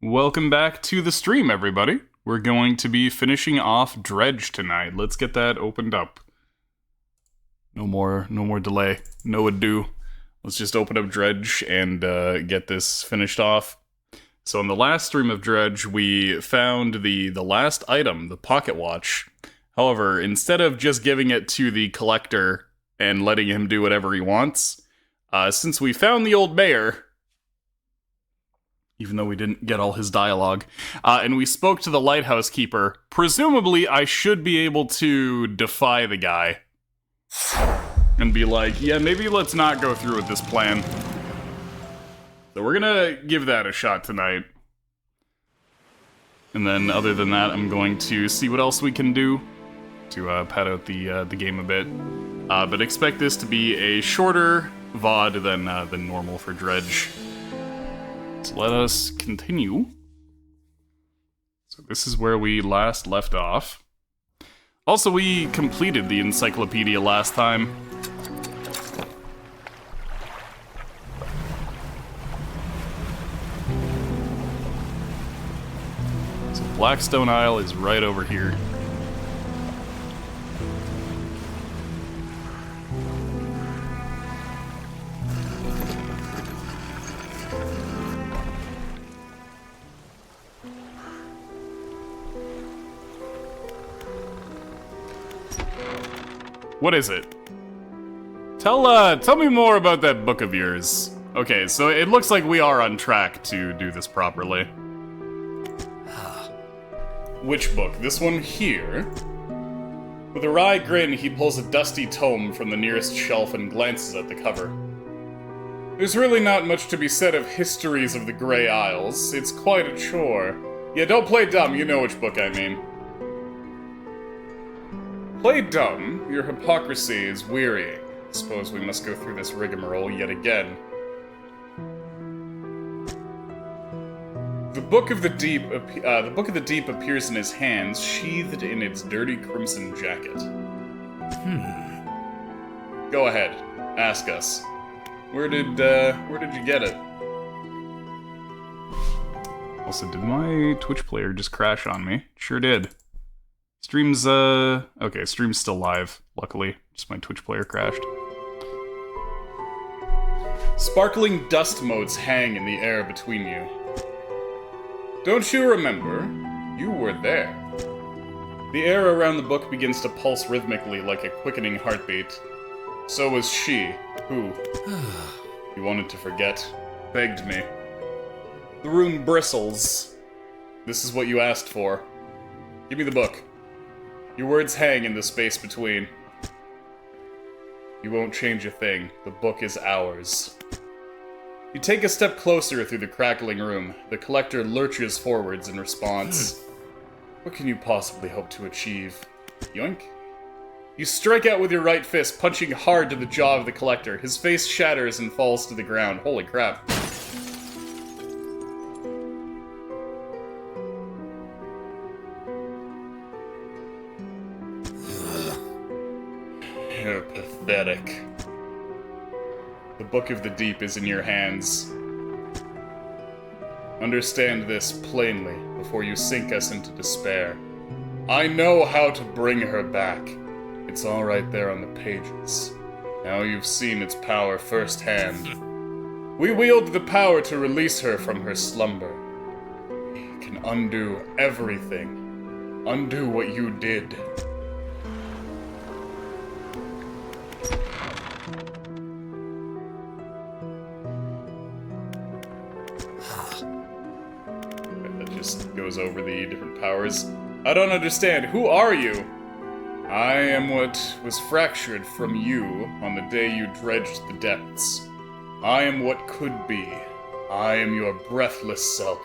Welcome back to the stream, everybody. We're going to be finishing off Dredge tonight. Let's get that opened up. No more delay. No ado. Let's just open up Dredge and get this finished off. So in the last stream of Dredge, we found the last item, the pocket watch. However, instead of just giving it to the collector and letting him do whatever he wants, since we found the old mayor, even though we didn't get all his dialogue, and we spoke to the lighthouse keeper, presumably I should be able to defy the guy and be like, yeah, maybe let's not go through with this plan. So we're gonna give that a shot tonight. And then, other than that, I'm going to see what else we can do to pad out the game a bit. But expect this to be a shorter VOD than normal for Dredge. So let us continue. So this is where we last left off. Also, we completed the encyclopedia last time. So Blackstone Isle is right over here. What is it? Tell me more about that book of yours. Okay, so it looks like we are on track to do this properly. Which book? This one here? With a wry grin, he pulls a dusty tome from the nearest shelf and glances at the cover. There's really not much to be said of histories of the Grey Isles. It's quite a chore. Yeah, don't play dumb, you know which book I mean. Play dumb? Your hypocrisy is wearying. Suppose we must go through this rigmarole yet again. The Book of the Deep appears in his hands, sheathed in its dirty crimson jacket. Go ahead, ask us. Where did you get it? Also, did my Twitch player just crash on me? Sure did. Stream's, okay, stream's still live, luckily. Just my Twitch player crashed. Sparkling dust motes hang in the air between you. Don't you remember? You were there. The air around the book begins to pulse rhythmically like a quickening heartbeat. So was she, who, you wanted to forget, begged me. The room bristles. This is what you asked for. Give me the book. Your words hang in the space between. You won't change a thing. The book is ours. You take a step closer through the crackling room. The collector lurches forwards in response. What can you possibly hope to achieve? Yoink. You strike out with your right fist, punching hard to the jaw of the collector. His face shatters and falls to the ground. Holy crap. You're pathetic. The Book of the Deep is in your hands. Understand this plainly before you sink us into despair. I know how to bring her back. It's all right there on the pages. Now you've seen its power firsthand. We wield the power to release her from her slumber. We can undo everything. Undo what you did. Goes over the different powers. I don't understand. Who are you? I am what was fractured from you on the day you dredged the depths. I am what could be. I am your breathless self.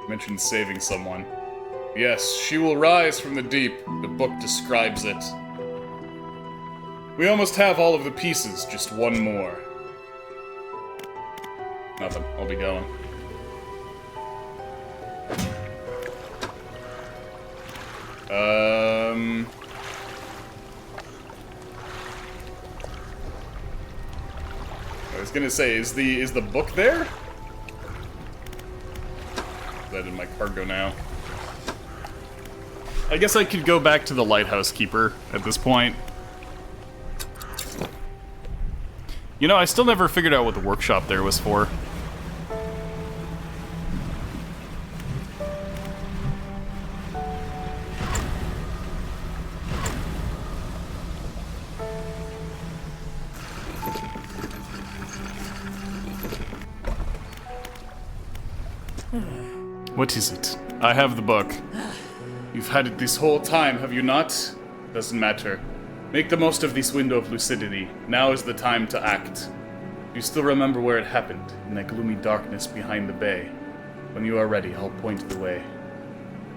You mentioned saving someone. Yes, she will rise from the deep. The book describes it. We almost have all of the pieces, just one more. Nothing. I'll be going. I was gonna say, is the book there? Put that in my cargo now. I guess I could go back to the lighthouse keeper at this point. You know, I still never figured out what the workshop there was for. What is it? I have the book. You've had it this whole time, have you not? Doesn't matter. Make the most of this window of lucidity. Now is the time to act. You still remember where it happened, in that gloomy darkness behind the bay. When you are ready, I'll point the way.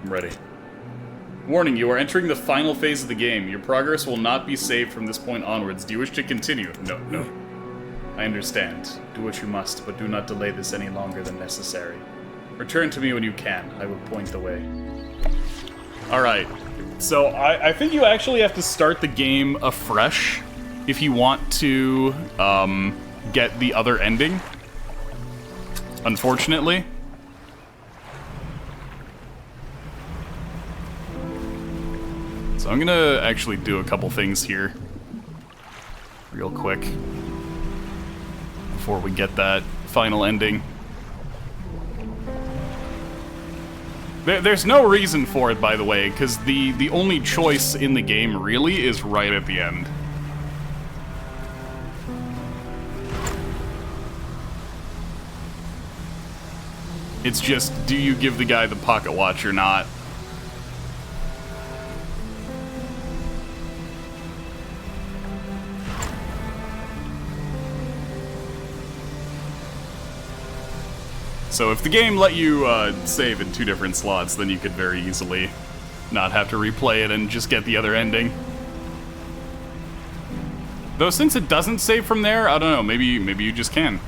I'm ready. Warning, you are entering the final phase of the game. Your progress will not be saved from this point onwards. Do you wish to continue? No. I understand. Do what you must, but do not delay this any longer than necessary. Return to me when you can. I will point the way. Alright. So, I think you actually have to start the game afresh if you want to get the other ending. Unfortunately. So I'm gonna actually do a couple things here real quick before we get that final ending. There's no reason for it, by the way, because the only choice in the game, really, is right at the end. It's just, do you give the guy the pocket watch or not? So if the game let you save in 2 different slots, then you could very easily not have to replay it and just get the other ending. Though since it doesn't save from there, I don't know, maybe you just can.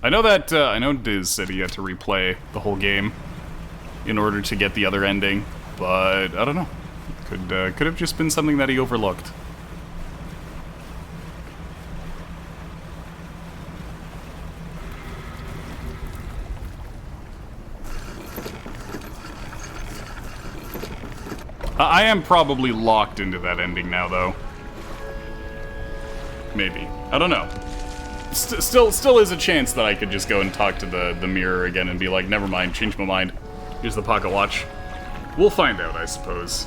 I know that, I know Diz said he had to replay the whole game in order to get the other ending, but I don't know. Could have just been something that he overlooked. I am probably locked into that ending now, though. Maybe. I don't know. Still is a chance that I could just go and talk to the mirror again and be like, never mind, change my mind. Here's the pocket watch. We'll find out, I suppose.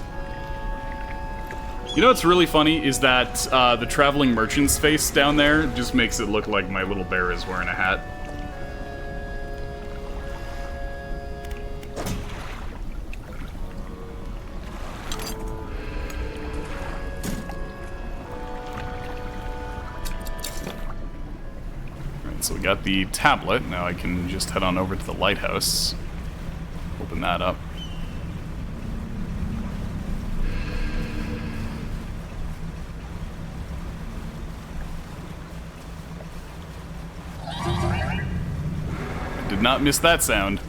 You know what's really funny is that the traveling merchant's face down there just makes it look like my little bear is wearing a hat. So we got the tablet. Now I can just head on over to the lighthouse. Open that up. I did not miss that sound.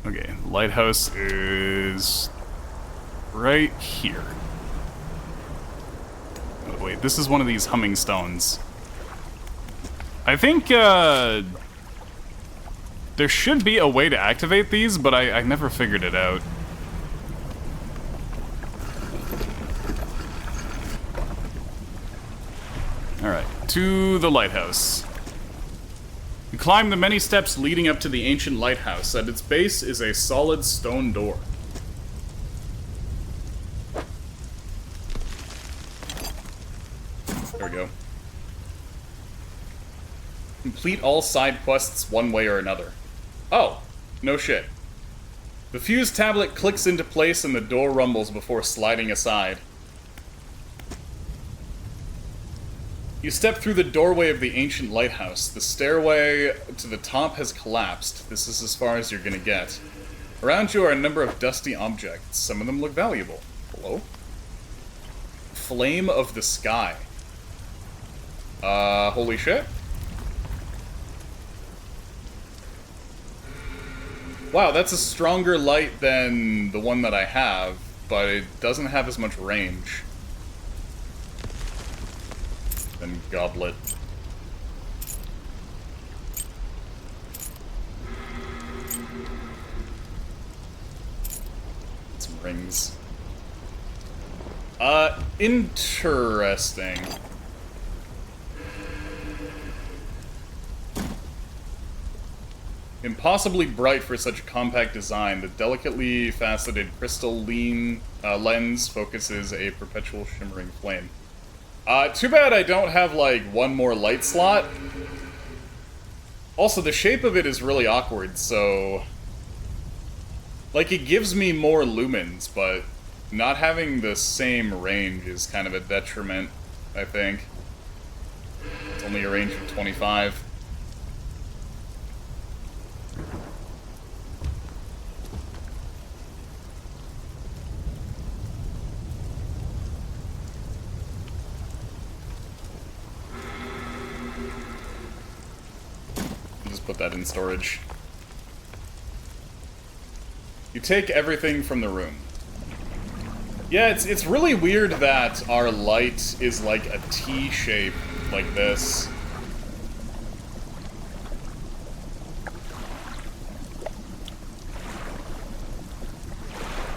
Okay, the lighthouse is right here. Oh, wait, this is one of these humming stones. I think, there should be a way to activate these, but I never figured it out. Alright, to the lighthouse. You climb the many steps leading up to the ancient lighthouse. At its base is a solid stone door. There we go. Complete all side quests one way or another. Oh, no shit. The fuse tablet clicks into place and the door rumbles before sliding aside. You step through the doorway of the ancient lighthouse. The stairway to the top has collapsed. This is as far as you're gonna get. Around you are a number of dusty objects. Some of them look valuable. Hello? Flame of the sky. Holy shit. Wow, that's a stronger light than the one that I have, but it doesn't have as much range. Than Goblet. Some rings. Interesting. Impossibly bright for such a compact design, the delicately faceted crystalline lens focuses a perpetual shimmering flame. Too bad I don't have, like, one more light slot. Also, the shape of it is really awkward, so... Like, it gives me more lumens, but not having the same range is kind of a detriment, I think. It's only a range of 25. Put that in storage. You take everything from the room. Yeah, it's really weird that our light is like a T shape like this.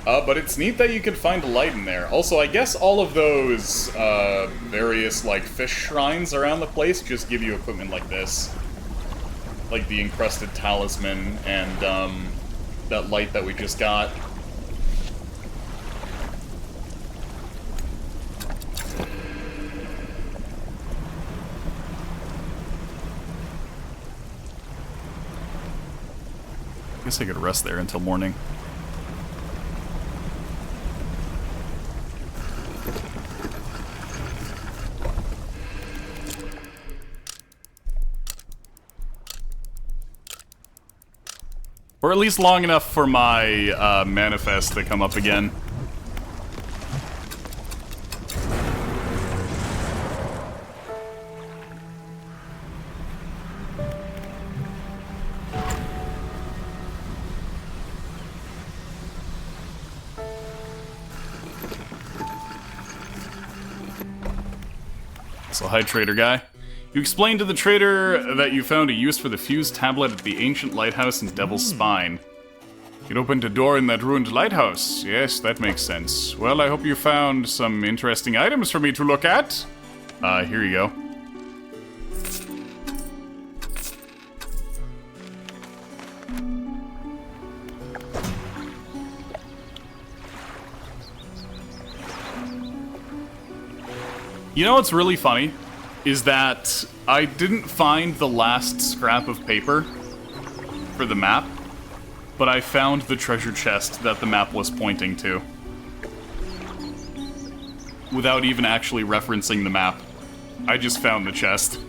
But it's neat that you can find a light in there. Also, I guess all of those various like fish shrines around the place just give you equipment like this. Like the encrusted talisman and that light that we just got. I guess I could rest there until morning. Or at least long enough for my manifest to come up again. So, hi, trader guy. You explained to the trader that you found a use for the fused tablet at the ancient lighthouse in Devil's Spine. It opened a door in that ruined lighthouse. Yes, that makes sense. Well, I hope you found some interesting items for me to look at. Here you go. You know what's really funny? Is that I didn't find the last scrap of paper for the map, but I found the treasure chest that the map was pointing to. Without even actually referencing the map. I just found the chest.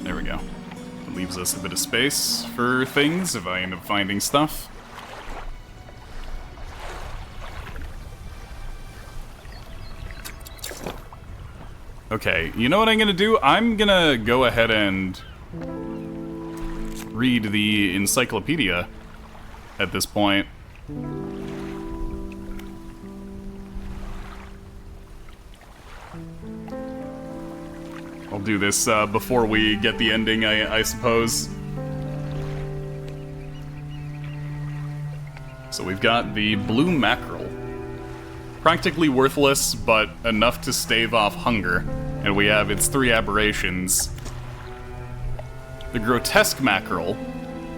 There we go. It leaves us a bit of space for things if I end up finding stuff. Okay, you know what I'm gonna do? I'm gonna go ahead and read the encyclopedia at this point. I'll do this before we get the ending, I suppose. So we've got the blue mackerel. Practically worthless, but enough to stave off hunger. And we have its 3 aberrations. The grotesque mackerel.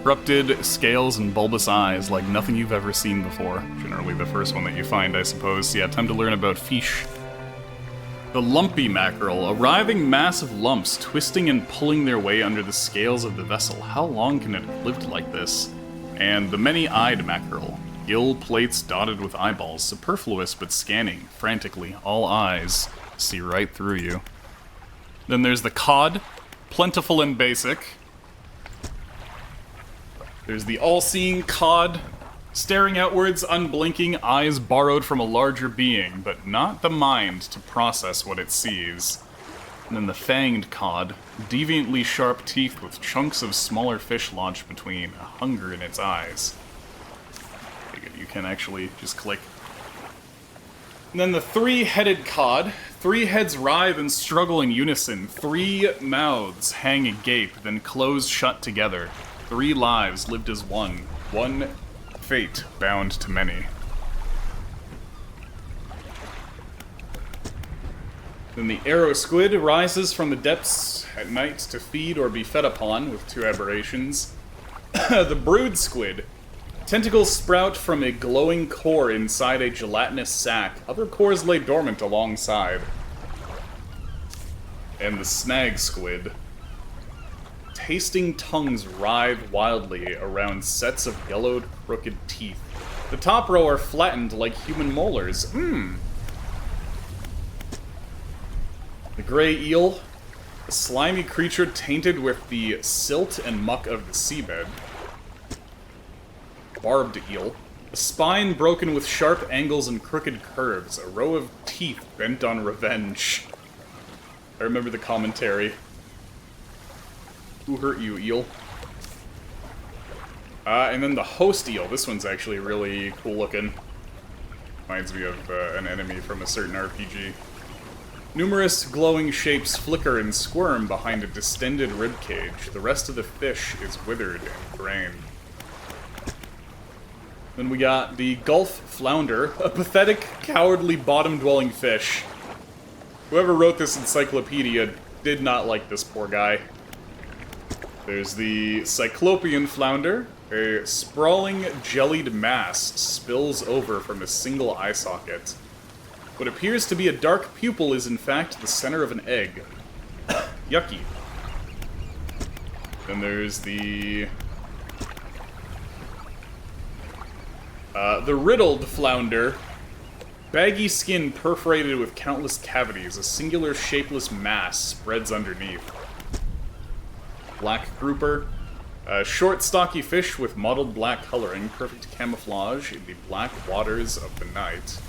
Corrupted scales and bulbous eyes like nothing you've ever seen before. Generally the first one that you find, I suppose. Yeah, time to learn about fish. The lumpy mackerel, arriving massive lumps, twisting and pulling their way under the scales of the vessel. How long can it have lived like this? And the many-eyed mackerel, gill plates dotted with eyeballs, superfluous but scanning, frantically, all eyes. See right through you. Then there's the cod, plentiful and basic. There's the all-seeing cod, staring outwards, unblinking, eyes borrowed from a larger being, but not the mind to process what it sees. And then the fanged cod, deviantly sharp teeth with chunks of smaller fish lodged between, a hunger in its eyes. You can actually just click. And then the three-headed cod. 3 heads writhe and struggle in unison. 3 mouths hang agape, then close shut together. 3 lives lived as one. 1 fate bound to many. Then the arrow squid rises from the depths at night to feed or be fed upon, with 2 aberrations. The brood squid. Tentacles sprout from a glowing core inside a gelatinous sac. Other cores lay dormant alongside. And the snag squid. Tasting tongues writhe wildly around sets of yellowed, crooked teeth. The top row are flattened like human molars. The gray eel. A slimy creature tainted with the silt and muck of the seabed. Barbed eel. A spine broken with sharp angles and crooked curves. A row of teeth bent on revenge. I remember the commentary. Who hurt you, eel? And then the host eel. This one's actually really cool looking. Reminds me of an enemy from a certain RPG. Numerous glowing shapes flicker and squirm behind a distended ribcage. The rest of the fish is withered and grained. Then we got the Gulf Flounder, a pathetic, cowardly, bottom-dwelling fish. Whoever wrote this encyclopedia did not like this poor guy. There's the Cyclopean Flounder. A sprawling, jellied mass spills over from a single eye socket. What appears to be a dark pupil is in fact the center of an egg. Yucky. Then there's the riddled flounder. Baggy skin perforated with countless cavities. A singular shapeless mass spreads underneath. Black grouper. A short, stocky fish with mottled black coloring. Perfect camouflage in the black waters of the night.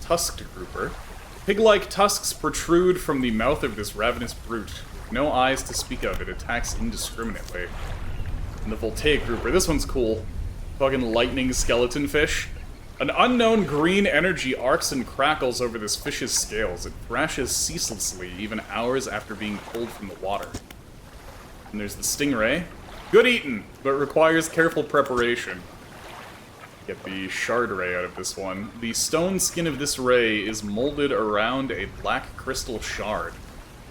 Tusked grouper. Pig-like tusks protrude from the mouth of this ravenous brute. With no eyes to speak of, it attacks indiscriminately. And the voltaic grouper. This one's cool. Fucking lightning skeleton fish. An unknown green energy arcs and crackles over this fish's scales. It thrashes ceaselessly, even hours after being pulled from the water. And there's the stingray. Good eating, but requires careful preparation. Get the shard ray out of this one. The stone skin of this ray is molded around a black crystal shard.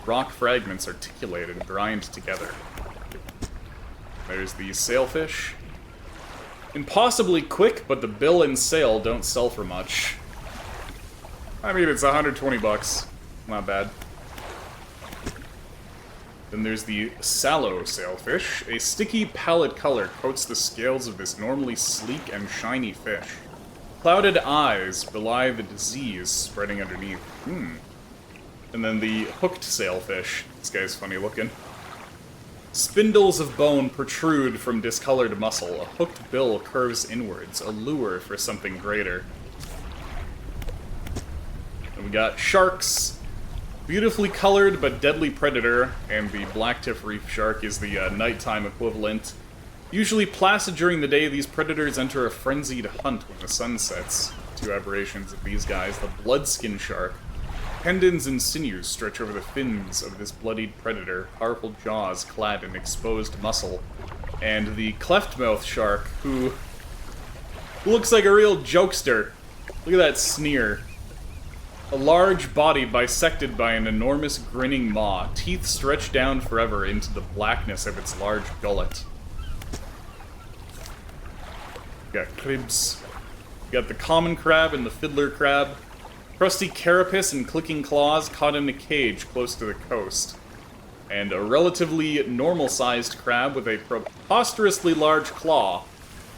Rock fragments articulate and grind together. There's the sailfish. Impossibly quick, but the bill and sail don't sell for much. I mean, it's 120 bucks. Not bad. Then there's the sallow sailfish. A sticky pallid color coats the scales of this normally sleek and shiny fish. Clouded eyes belie the disease spreading underneath. And then the hooked sailfish. This guy's funny looking. Spindles of bone protrude from discolored muscle. A hooked bill curves inwards, a lure for something greater. And we got sharks. Beautifully colored but deadly predator, and the blacktip reef shark is the nighttime equivalent. Usually placid during the day, these predators enter a frenzied hunt when the sun sets. 2 aberrations of these guys. The bloodskin shark. Tendons and sinews stretch over the fins of this bloodied predator, powerful jaws clad in exposed muscle. And the cleft-mouth shark, who looks like a real jokester. Look at that sneer. A large body bisected by an enormous grinning maw, teeth stretched down forever into the blackness of its large gullet. Got cribs. Got the common crab and the fiddler crab. Crusty carapace and clicking claws caught in a cage close to the coast. And a relatively normal-sized crab with a preposterously large claw.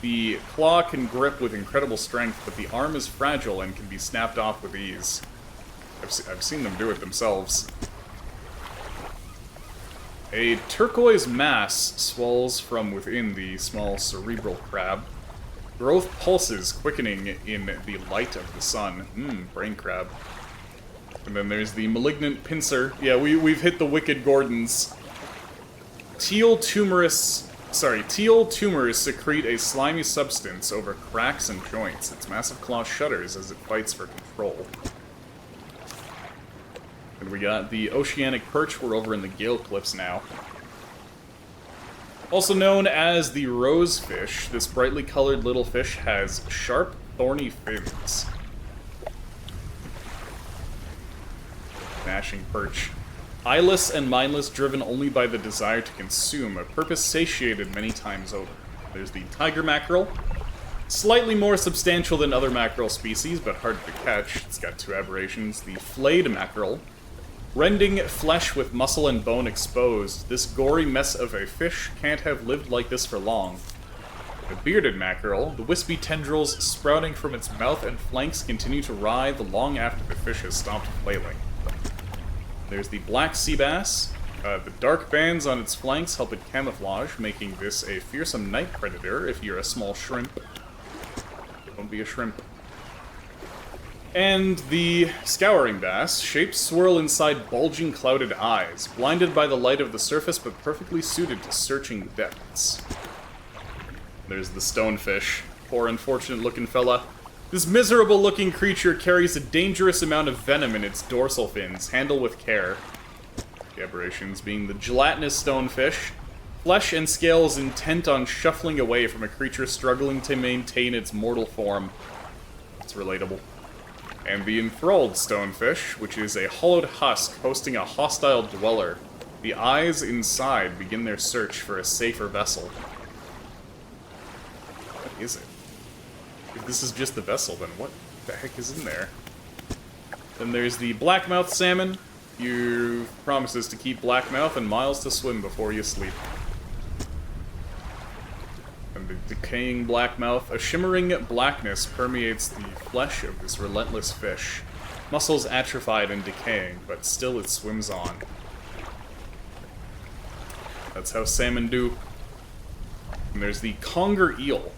The claw can grip with incredible strength, but the arm is fragile and can be snapped off with ease. I've seen them do it themselves. A turquoise mass swells from within the small cerebral crab. Growth pulses, quickening in the light of the sun. Brain crab. And then there's the malignant pincer. Yeah, we've hit the wicked Gordons. Teal tumors secrete a slimy substance over cracks and joints. Its massive claw shudders as it fights for control. And we got the oceanic perch. We're over in the Gale Cliffs now. Also known as the rosefish, this brightly colored little fish has sharp, thorny fins. Gnashing perch. Eyeless and mindless, driven only by the desire to consume, a purpose satiated many times over. There's the tiger mackerel. Slightly more substantial than other mackerel species, but hard to catch. It's got two aberrations. The flayed mackerel. Rending flesh with muscle and bone exposed, this gory mess of a fish can't have lived like this for long. The bearded mackerel, the wispy tendrils sprouting from its mouth and flanks continue to writhe long after the fish has stopped flailing. There's the black sea bass. The dark bands on its flanks help it camouflage, making this a fearsome night predator if you're a small shrimp. Don't be a shrimp. And the scouring bass, shapes swirl inside bulging clouded eyes, blinded by the light of the surface but perfectly suited to searching the depths. There's the stonefish. Poor unfortunate looking fella. This miserable looking creature carries a dangerous amount of venom in its dorsal fins. Handle with care. The aberrations being the gelatinous stonefish. Flesh and scales intent on shuffling away from a creature struggling to maintain its mortal form. It's relatable. And the enthralled stonefish, which is a hollowed husk hosting a hostile dweller. The eyes inside begin their search for a safer vessel. What is it? If this is just the vessel, then what the heck is in there? Then there's the blackmouth salmon. You promises to keep blackmouth and miles to swim before you sleep. And the decaying blackmouth, a shimmering blackness permeates the flesh of this relentless fish. Muscles atrophied and decaying, but still it swims on. That's how salmon do. And there's the conger eel.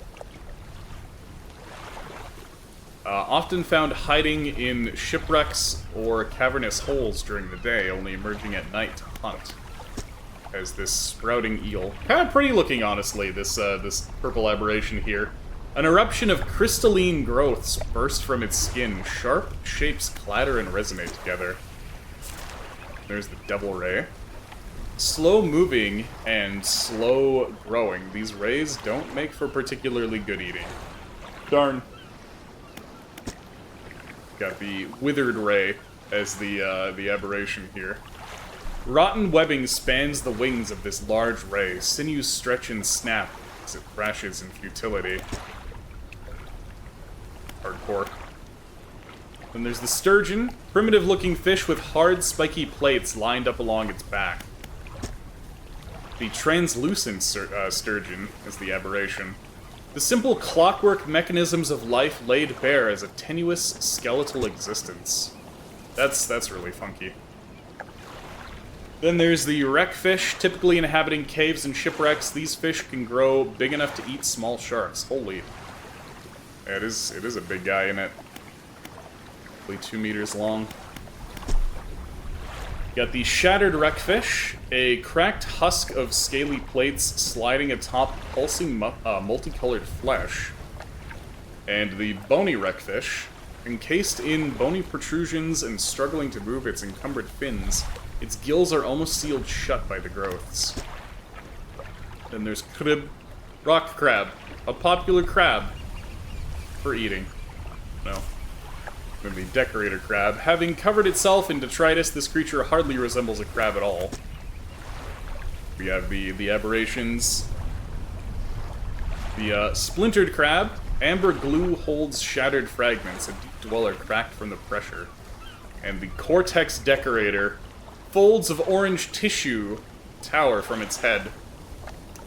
Often found hiding in shipwrecks or cavernous holes during the day, only emerging at night to hunt. As this sprouting eel. Kind of pretty looking, honestly, this purple aberration here. An eruption of crystalline growths burst from its skin. Sharp shapes clatter and resonate together. There's the devil ray. Slow moving and slow growing. These rays don't make for particularly good eating. Darn. Got the withered ray as the aberration here. Rotten webbing spans the wings of this large ray. Sinews stretch and snap as it thrashes in futility. Hardcore. Then there's the sturgeon. Primitive-looking fish with hard, spiky plates lined up along its back. The translucent sturgeon is the aberration. The simple clockwork mechanisms of life laid bare as a tenuous, skeletal existence. That's really funky. Then there's the wreckfish, typically inhabiting caves and shipwrecks. These fish can grow big enough to eat small sharks. Holy. Yeah, it is a big guy in it. Probably 2 meters long. Got the shattered wreckfish, a cracked husk of scaly plates sliding atop pulsing multicolored flesh. And the bony wreckfish, encased in bony protrusions and struggling to move its encumbered fins. Its gills are almost sealed shut by the growths. Then there's crib, rock crab, a popular crab for eating. No. Then the decorator crab. Having covered itself in detritus, this creature hardly resembles a crab at all. We have the aberrations. The splintered crab. Amber glue holds shattered fragments, a deep dweller cracked from the pressure. And the cortex decorator. Folds of orange tissue tower from its head.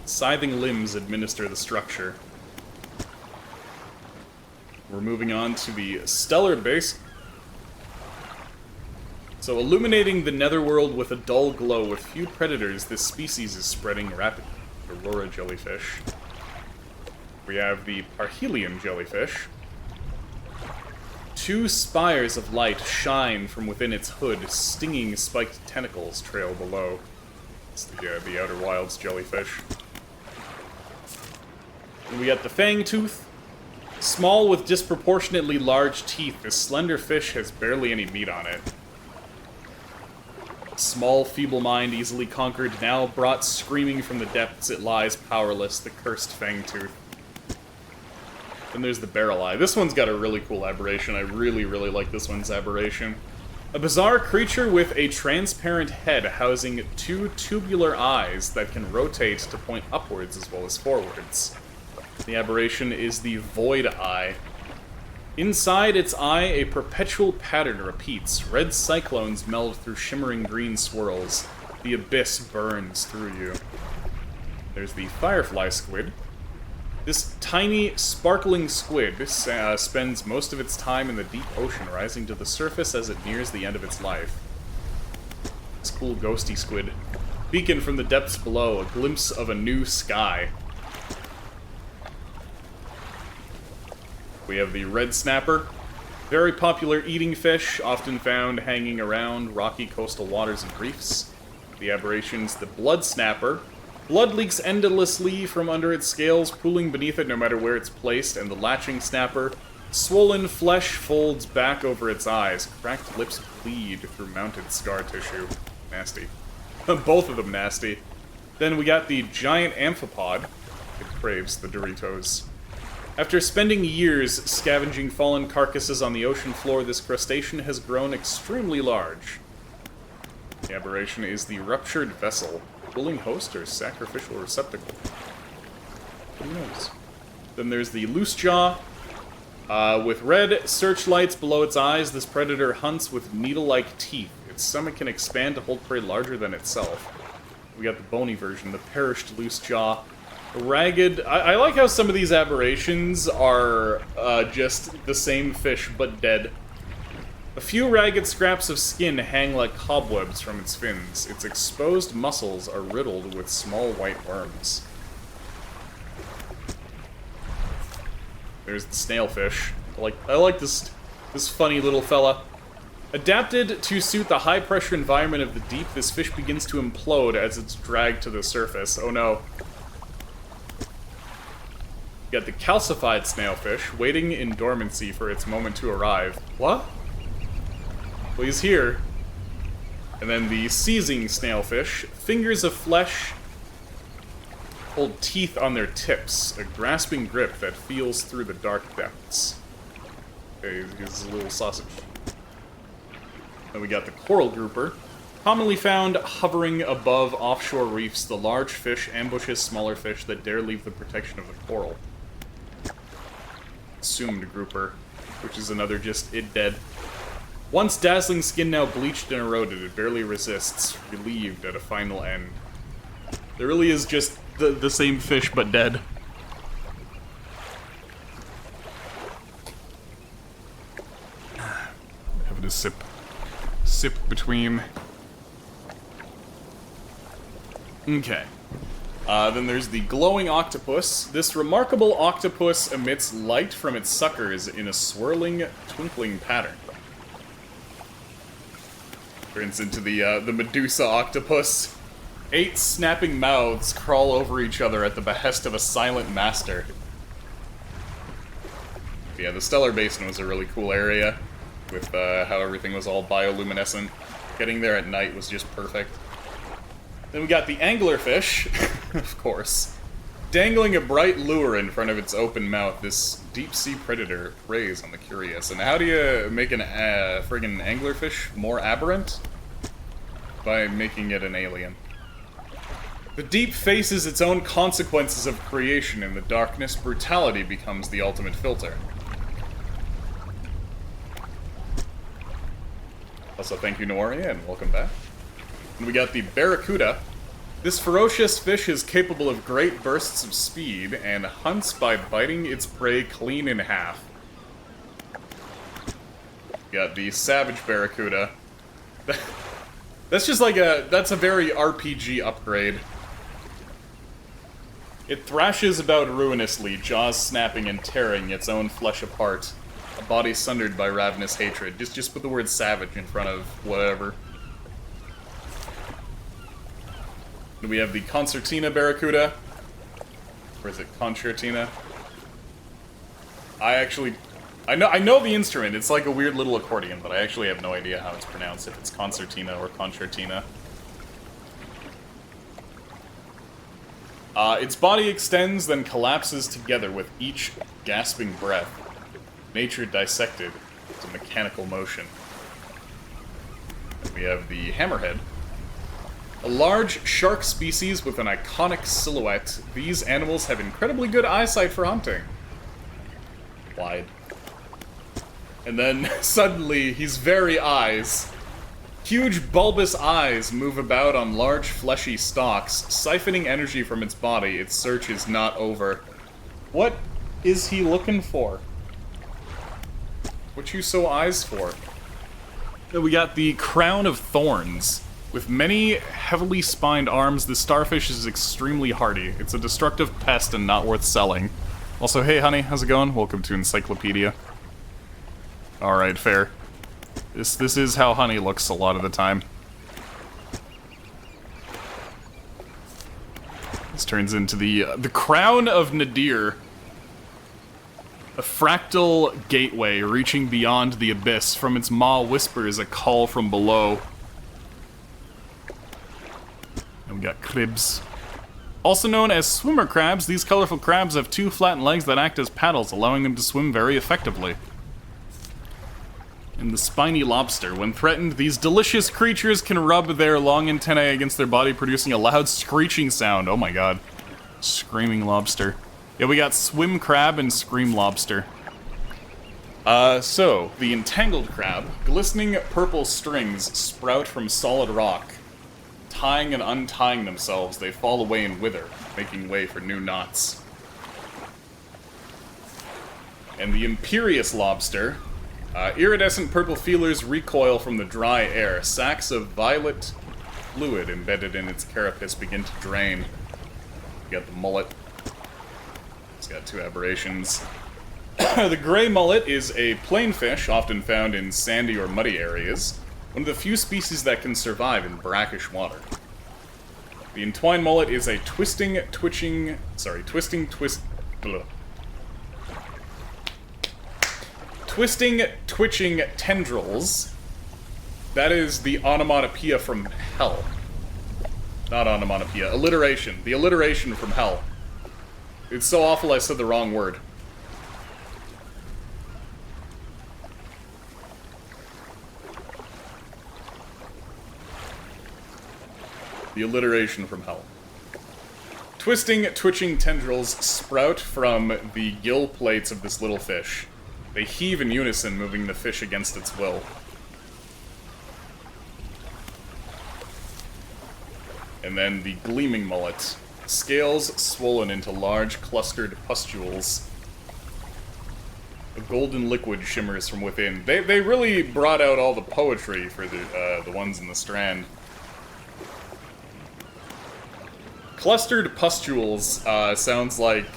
Scything limbs administer the structure. We're moving on to the stellar base. So, illuminating the netherworld with a dull glow with few predators, this species is spreading rapidly. Aurora jellyfish. We have the Parhelion jellyfish. 2 spires of light shine from within its hood, stinging spiked tentacles trail below. It's the Outer Wilds jellyfish. And we got the Fangtooth. Small with disproportionately large teeth, this slender fish has barely any meat on it. Small, feeble mind, easily conquered, now brought screaming from the depths it lies powerless, the cursed Fangtooth. Then there's the Barrel Eye. This one's got a really cool aberration. I really, really like this one's aberration. A bizarre creature with a transparent head housing 2 tubular eyes that can rotate to point upwards as well as forwards. The aberration is the Void Eye. Inside its eye, a perpetual pattern repeats. Red cyclones meld through shimmering green swirls. The abyss burns through you. There's the Firefly Squid. This tiny, sparkling squid spends most of its time in the deep ocean, rising to the surface as it nears the end of its life. This cool ghosty squid. Beacon from the depths below, a glimpse of a new sky. We have the red snapper. Very popular eating fish, often found hanging around rocky coastal waters and reefs. The aberrations, the blood snapper. Blood leaks endlessly from under its scales, pooling beneath it no matter where it's placed, and the latching snapper. Swollen flesh folds back over its eyes. Cracked lips bleed through mounted scar tissue. Nasty. Both of them nasty. Then we got the giant amphipod. It craves the Doritos. After spending years scavenging fallen carcasses on the ocean floor, this crustacean has grown extremely large. The aberration is the ruptured vessel. Willing host or sacrificial receptacle? Who knows? Then there's the loose jaw. With red searchlights below its eyes, this predator hunts with needle-like teeth. Its stomach can expand to hold prey larger than itself. We got the bony version, the perished loose jaw. Ragged. I like how some of these aberrations are just the same fish but dead. A few ragged scraps of skin hang like cobwebs from its fins. Its exposed muscles are riddled with small white worms. There's the snailfish. I like this funny little fella. Adapted to suit the high-pressure environment of the deep, this fish begins to implode as it's dragged to the surface. Oh no. You got the calcified snailfish, waiting in dormancy for its moment to arrive. What? Well, he's here. And then the seizing snailfish, fingers of flesh hold teeth on their tips, a grasping grip that feels through the dark depths. Okay, here's a little sausage. Then we got the coral grouper. Commonly found hovering above offshore reefs, the large fish ambushes smaller fish that dare leave the protection of the coral. Assumed grouper, which is another just it dead. Once dazzling skin, now bleached and eroded, it barely resists, relieved at a final end. There really is just the same fish but dead. Having a sip between. Okay. Then there's the glowing octopus. This remarkable octopus emits light from its suckers in a swirling, twinkling pattern. Turns into the Medusa octopus. 8 snapping mouths crawl over each other at the behest of a silent master. Yeah, the Stellar Basin was a really cool area, with how everything was all bioluminescent. Getting there at night was just perfect. Then we got the anglerfish, of course. Dangling a bright lure in front of its open mouth, this deep-sea predator preys on the curious. And how do you make an friggin' anglerfish more aberrant? By making it an alien. The deep faces its own consequences of creation. In the darkness, brutality becomes the ultimate filter. Also, thank you, Noria, and welcome back. And we got the barracuda. This ferocious fish is capable of great bursts of speed and hunts by biting its prey clean in half. Got the Savage Barracuda. That's just like that's a very RPG upgrade. It thrashes about ruinously, jaws snapping and tearing its own flesh apart. A body sundered by ravenous hatred. Just put the word savage in front of whatever. And we have the Concertina Barracuda. Or is it Concertina? I know the instrument. It's like a weird little accordion, but I actually have no idea how it's pronounced, if it's Concertina or Concertina. Its body extends, then collapses together with each gasping breath. Nature dissected to mechanical motion. We have the Hammerhead. A large shark species with an iconic silhouette, these animals have incredibly good eyesight for hunting. Wide. And then, suddenly, his very eyes. Huge bulbous eyes move about on large fleshy stalks, siphoning energy from its body. Its search is not over. What is he looking for? What you so eyes for? Then we got the Crown of Thorns. With many heavily spined arms, the starfish is extremely hardy. It's a destructive pest and not worth selling. Also, hey honey, how's it going? Welcome to Encyclopedia. Alright, fair. This is how honey looks a lot of the time. This turns into the Crown of Nadir. A fractal gateway reaching beyond the abyss. From its maw whispers a call from below. And we got cribs. Also known as swimmer crabs, these colorful crabs have two flattened legs that act as paddles, allowing them to swim very effectively. And the spiny lobster. When threatened, these delicious creatures can rub their long antennae against their body, producing a loud screeching sound. Oh my god. Screaming lobster. Yeah, we got swim crab and scream lobster. So, the entangled crab. Glistening purple strings sprout from solid rock. Tying and untying themselves, they fall away and wither, making way for new knots. And the imperious lobster. Iridescent purple feelers recoil from the dry air. Sacs of violet fluid embedded in its carapace begin to drain. You got the mullet. It's got two aberrations. The gray mullet is a plain fish, often found in sandy or muddy areas. One of the few species that can survive in brackish water. The entwined mullet is a twisting, twitching tendrils. That is the onomatopoeia from hell. Not onomatopoeia, alliteration. The alliteration from hell. It's so awful I said the wrong word. The alliteration from hell. Twisting, twitching tendrils sprout from the gill plates of this little fish. They heave in unison, moving the fish against its will. And then the gleaming mullet. Scales swollen into large, clustered pustules. A golden liquid shimmers from within. They really brought out all the poetry for the ones in the Strand. Clustered pustules sounds like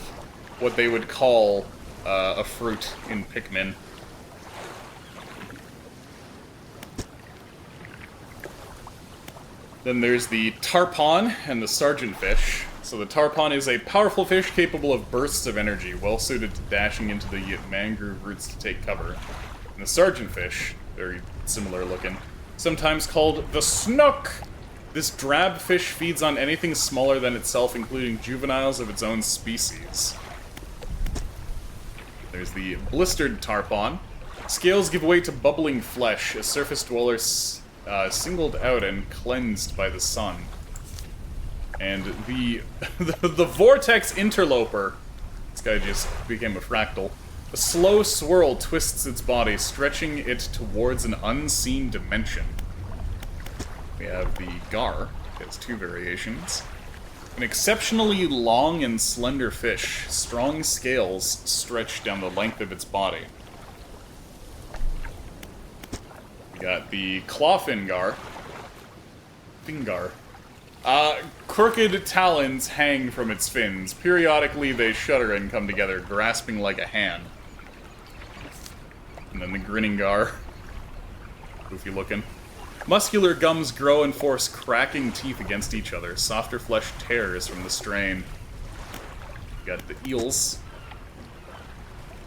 what they would call a fruit in Pikmin. Then there's the tarpon and the sergeantfish. So the tarpon is a powerful fish capable of bursts of energy, well suited to dashing into the mangrove roots to take cover. And the sergeantfish, very similar looking, sometimes called the snook. This drab fish feeds on anything smaller than itself, including juveniles of its own species. There's the blistered tarpon. Scales give way to bubbling flesh, a surface dweller singled out and cleansed by the sun. And the vortex interloper. This guy just became a fractal. A slow swirl twists its body, stretching it towards an unseen dimension. We have the gar. It has two variations. An exceptionally long and slender fish. Strong scales stretch down the length of its body. Got the claw fingar. Crooked talons hang from its fins. Periodically they shudder and come together, grasping like a hand. And then the grinning gar. Goofy looking. Muscular gums grow and force cracking teeth against each other. Softer flesh tears from the strain. Got the eels.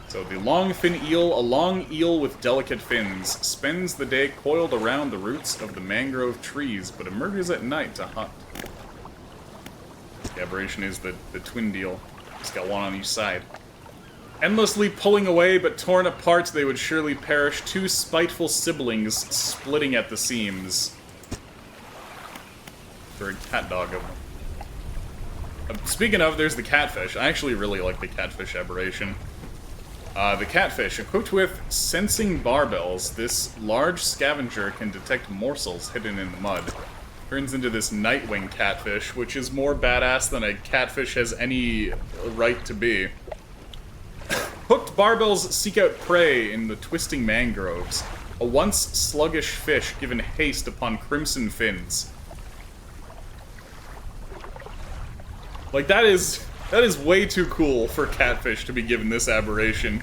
So the long fin eel, a long eel with delicate fins, spends the day coiled around the roots of the mangrove trees, but emerges at night to hunt. The aberration is the twin deal. It's got one on each side. Endlessly pulling away, but torn apart, they would surely perish, two spiteful siblings splitting at the seams. For a cat dog of them. Speaking of, there's the catfish. I actually really like the catfish aberration. The catfish, equipped with sensing barbells, this large scavenger can detect morsels hidden in the mud. Turns into this nightwing catfish, which is more badass than a catfish has any right to be. Hooked barbels seek out prey in the twisting mangroves. A once sluggish fish given haste upon crimson fins. Like, that is way too cool for catfish to be given this aberration.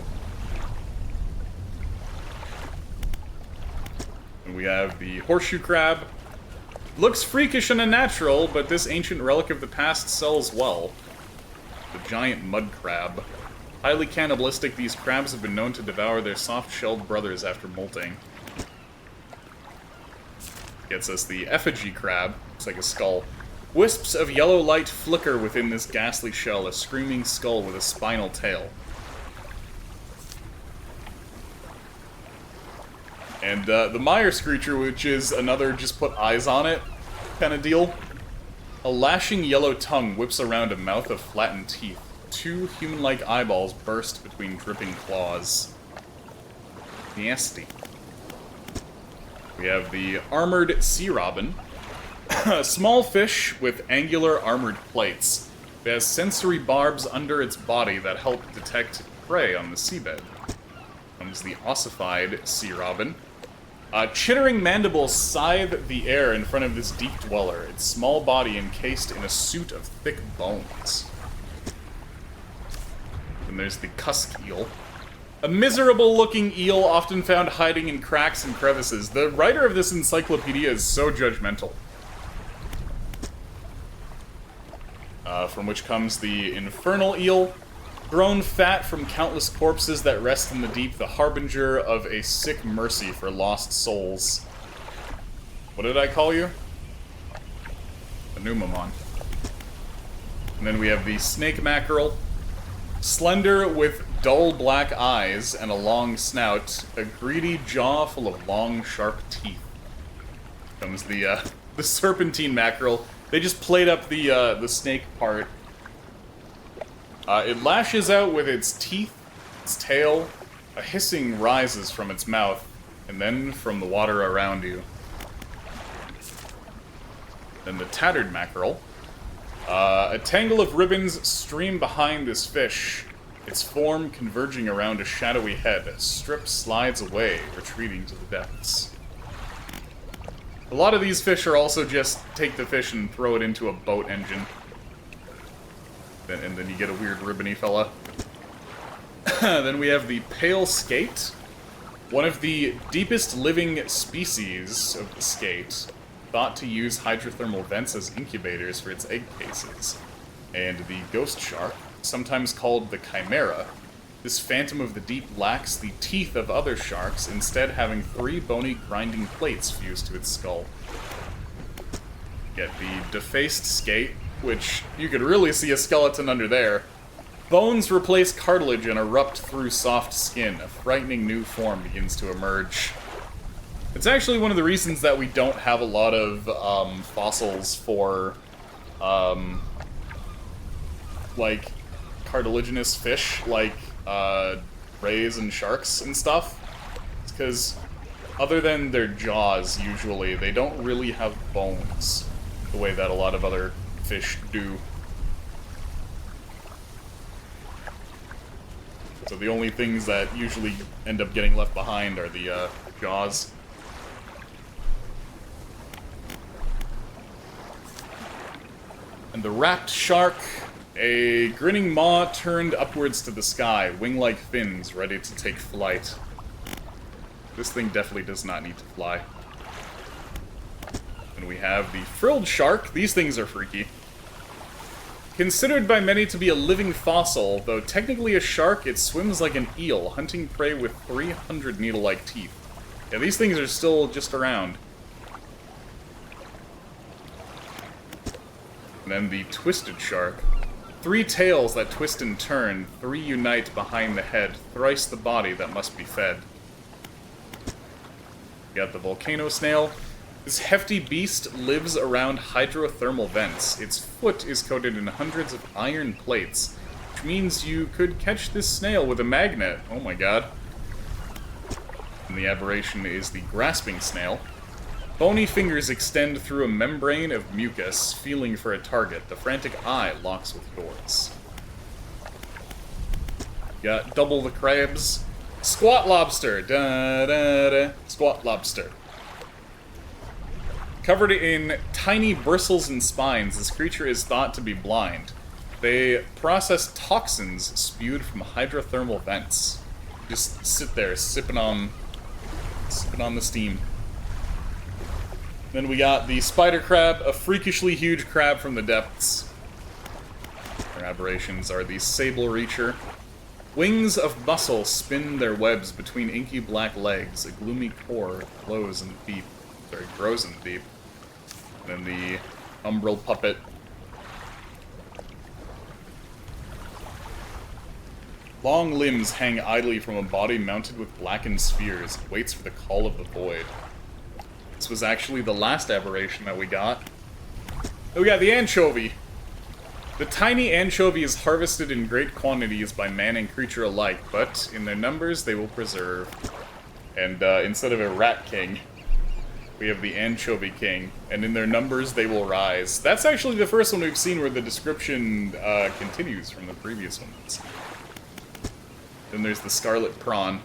And we have the horseshoe crab. Looks freakish and unnatural, but this ancient relic of the past sells well. The giant mud crab. Highly cannibalistic, these crabs have been known to devour their soft-shelled brothers after molting. Gets us the effigy crab. Looks like a skull. Wisps of yellow light flicker within this ghastly shell, a screaming skull with a spinal tail. And the Meyer Screecher, which is another just put eyes on it kind of deal. A lashing yellow tongue whips around a mouth of flattened teeth. Two human-like eyeballs burst between dripping claws. Nasty. We have the armored sea robin. A small fish with angular armored plates. It has sensory barbs under its body that help detect prey on the seabed. Comes the ossified sea robin. Chittering mandibles scythe the air in front of this deep dweller, its small body encased in a suit of thick bones. And there's the cusk eel. A miserable-looking eel often found hiding in cracks and crevices. The writer of this encyclopedia is so judgmental. From which comes the infernal eel. Grown fat from countless corpses that rest in the deep, the harbinger of a sick mercy for lost souls. What did I call you? A Numamon. And then we have the snake mackerel. Slender with dull black eyes and a long snout, a greedy jaw full of long, sharp teeth. Comes the serpentine mackerel. They just played up the snake part. It lashes out with its teeth, its tail. A hissing rises from its mouth, and then from the water around you. Then the tattered mackerel. A tangle of ribbons stream behind this fish, its form converging around a shadowy head. A strip slides away, retreating to the depths. A lot of these fish are also just take the fish and throw it into a boat engine. And then you get a weird ribbony fella. Then we have the pale skate. One of the deepest living species of the skate, thought to use hydrothermal vents as incubators for its egg cases. And the ghost shark, sometimes called the chimera. This phantom of the deep lacks the teeth of other sharks, instead having 3 bony grinding plates fused to its skull. Get the defaced skate, which you could really see a skeleton under there. Bones replace cartilage and erupt through soft skin. A frightening new form begins to emerge. It's actually one of the reasons that we don't have a lot of fossils for, like, cartilaginous fish, like rays and sharks and stuff. It's because, other than their jaws, usually, they don't really have bones the way that a lot of other fish do. So the only things that usually end up getting left behind are the jaws. And the wrapped shark, a grinning maw turned upwards to the sky, wing-like fins ready to take flight. This thing definitely does not need to fly. And we have the frilled shark. These things are freaky. Considered by many to be a living fossil, though technically a shark, it swims like an eel, hunting prey with 300 needle-like teeth. Yeah, these things are still just around. And then the twisted shark. 3 tails that twist and turn, 3 unite behind the head, thrice the body that must be fed. We got the volcano snail. This hefty beast lives around hydrothermal vents. Its foot is coated in hundreds of iron plates, which means you could catch this snail with a magnet. Oh my god. And the aberration is the grasping snail. Bony fingers extend through a membrane of mucus, feeling for a target. The frantic eye locks with yours. Got double the crabs. Squat lobster. Da da da. Squat lobster. Covered in tiny bristles and spines, this creature is thought to be blind. They process toxins spewed from hydrothermal vents. Just sit there, sipping on the steam. Then we got the spider crab, a freakishly huge crab from the depths. Their aberrations are the sable reacher. Wings of muscle spin their webs between inky black legs. A gloomy core grows in the deep. And then the umbral puppet. Long limbs hang idly from a body mounted with blackened spheres. It waits for the call of the void. This was actually the last aberration that we got. Oh, we got the anchovy. The tiny anchovy is harvested in great quantities by man and creature alike, but in their numbers they will preserve. And instead of a rat king, we have the anchovy king, and in their numbers they will rise. That's actually the first one we've seen where the description continues from the previous ones. Then there's the scarlet prawn.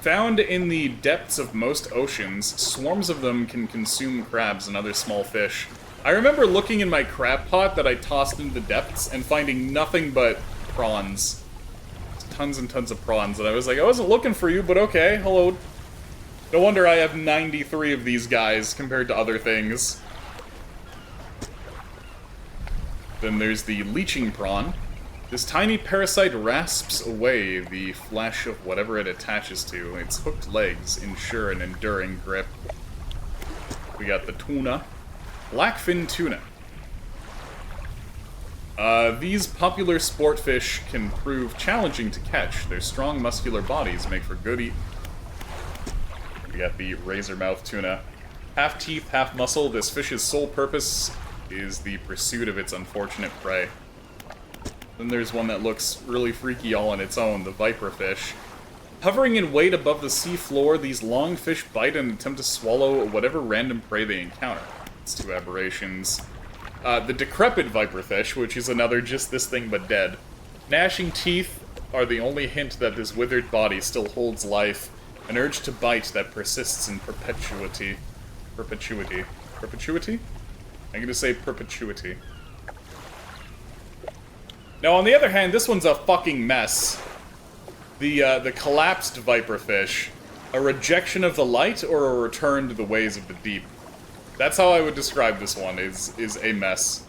Found in the depths of most oceans, swarms of them can consume crabs and other small fish. I remember looking in my crab pot that I tossed into the depths and finding nothing but prawns. Tons and tons of prawns, and I was like, I wasn't looking for you, but okay, hello. No wonder I have 93 of these guys compared to other things. Then there's the leeching prawn. This tiny parasite rasps away the flesh of whatever it attaches to. Its hooked legs ensure an enduring grip. We got the tuna. Blackfin tuna. These popular sport fish can prove challenging to catch. Their strong, muscular bodies make for good eating. We got the razor-mouth tuna. Half teeth, half muscle, this fish's sole purpose is the pursuit of its unfortunate prey. Then there's one that looks really freaky all on its own, the viper fish. Hovering in weight above the sea floor, these long fish bite and attempt to swallow whatever random prey they encounter. It's 2 aberrations. The decrepit viperfish, which is another just this thing but dead. Gnashing teeth are the only hint that this withered body still holds life. An urge to bite that persists in perpetuity. Perpetuity? I'm gonna say perpetuity. Now, on the other hand, this one's a fucking mess. The collapsed viperfish. A rejection of the light or a return to the ways of the deep. That's how I would describe this one, is a mess.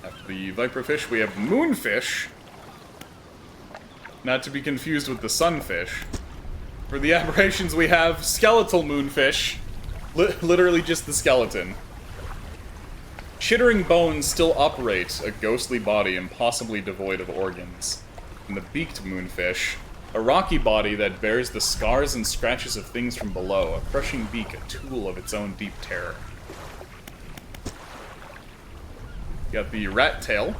After the viperfish, we have moonfish. Not to be confused with the sunfish. For the aberrations, we have skeletal moonfish. Literally just the skeleton. Chittering bones still operate, a ghostly body impossibly devoid of organs. And the beaked moonfish, a rocky body that bears the scars and scratches of things from below, a crushing beak, a tool of its own deep terror. Got the rat tail.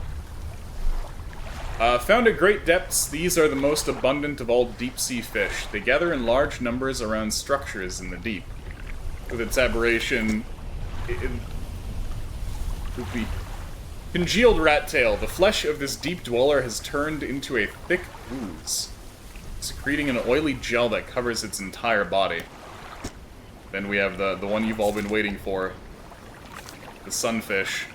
Found at great depths, these are the most abundant of all deep-sea fish. They gather in large numbers around structures in the deep. With its aberration... Poopy. Congealed rat tail. The flesh of this deep dweller has turned into a thick ooze, secreting an oily gel that covers its entire body. Then we have the one you've all been waiting for. The sunfish.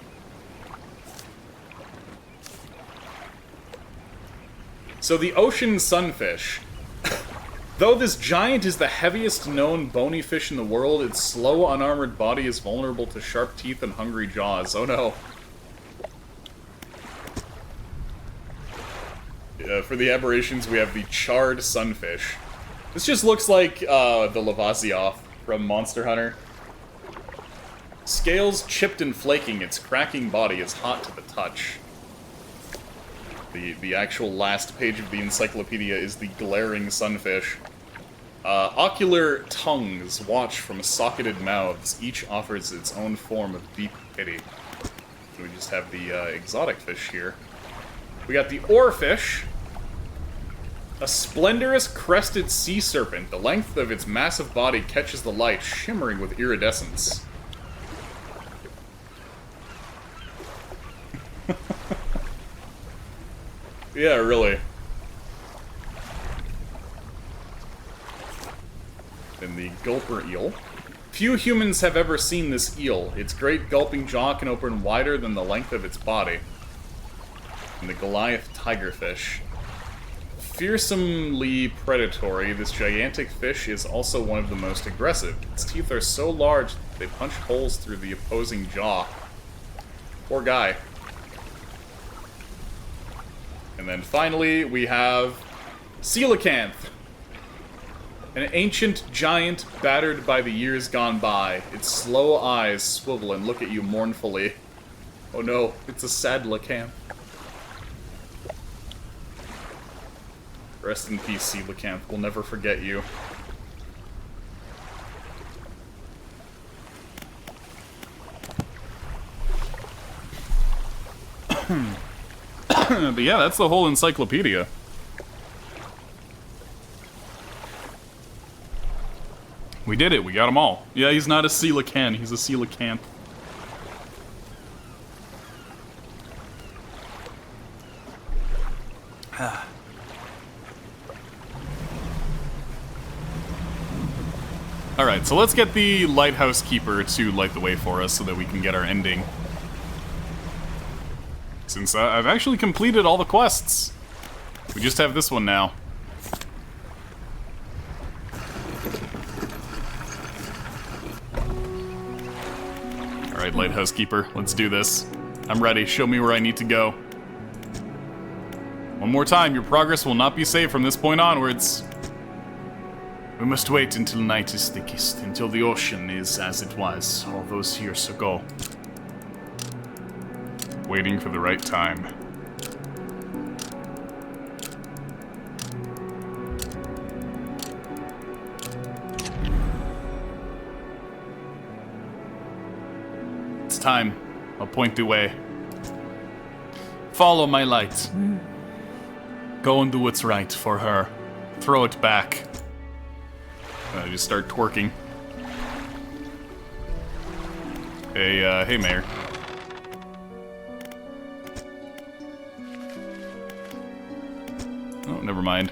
So the ocean sunfish. Though this giant is the heaviest known bony fish in the world, its slow, unarmored body is vulnerable to sharp teeth and hungry jaws. Oh no. For the aberrations, we have the charred sunfish. This just looks like the Lavasioth from Monster Hunter. Scales chipped and flaking, its cracking body is hot to the touch. The actual last page of the encyclopedia is the glaring sunfish. Ocular tongues watch from socketed mouths. Each offers its own form of deep pity. So we just have the exotic fish here. We got the oarfish. A splendorous crested sea serpent. The length of its massive body catches the light, shimmering with iridescence. Yeah, really. And the gulper eel. Few humans have ever seen this eel. Its great gulping jaw can open wider than the length of its body. And the Goliath tigerfish. Fearsomely predatory, this gigantic fish is also one of the most aggressive. Its teeth are so large that they punch holes through the opposing jaw. Poor guy. And then finally, we have coelacanth. An ancient giant battered by the years gone by. Its slow eyes swivel and look at you mournfully. Oh no, it's a sad coelacanth. Rest in peace, coelacanth. We'll never forget you. But yeah, that's the whole encyclopedia. We did it. We got them all. Yeah, he's not a coelacanth. He's a coelacanth. Alright, so let's get the lighthouse keeper to light the way for us so that we can get our ending. Since I've actually completed all the quests. We just have this one now. Alright, lighthouse keeper, let's do this. I'm ready. Show me where I need to go. One more time, your progress will not be saved from this point onwards. We must wait until night is thickest, until the ocean is as it was all those years ago. Waiting for the right time. It's time. I'll point the way. Follow my light. Go and do what's right for her. Throw it back. Just start twerking. Hey, Mayor. Oh, never mind.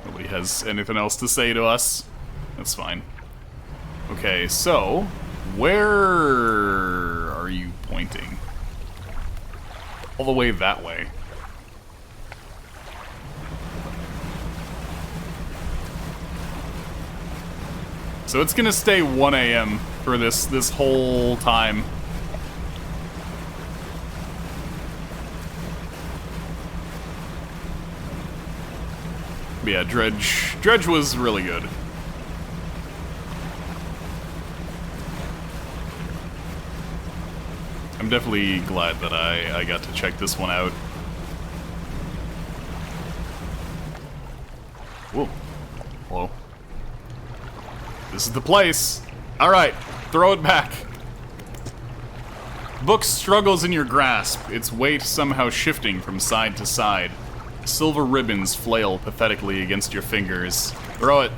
Nobody has anything else to say to us. That's fine. Okay, so where are you pointing? All the way that way. So it's gonna stay 1 a.m. for this whole time. But yeah, Dredge was really good. I'm definitely glad that I got to check this one out. Whoa. Hello. This is the place. Alright, throw it back. Book struggles in your grasp, its weight somehow shifting from side to side. Silver ribbons flail pathetically against your fingers. Throw it.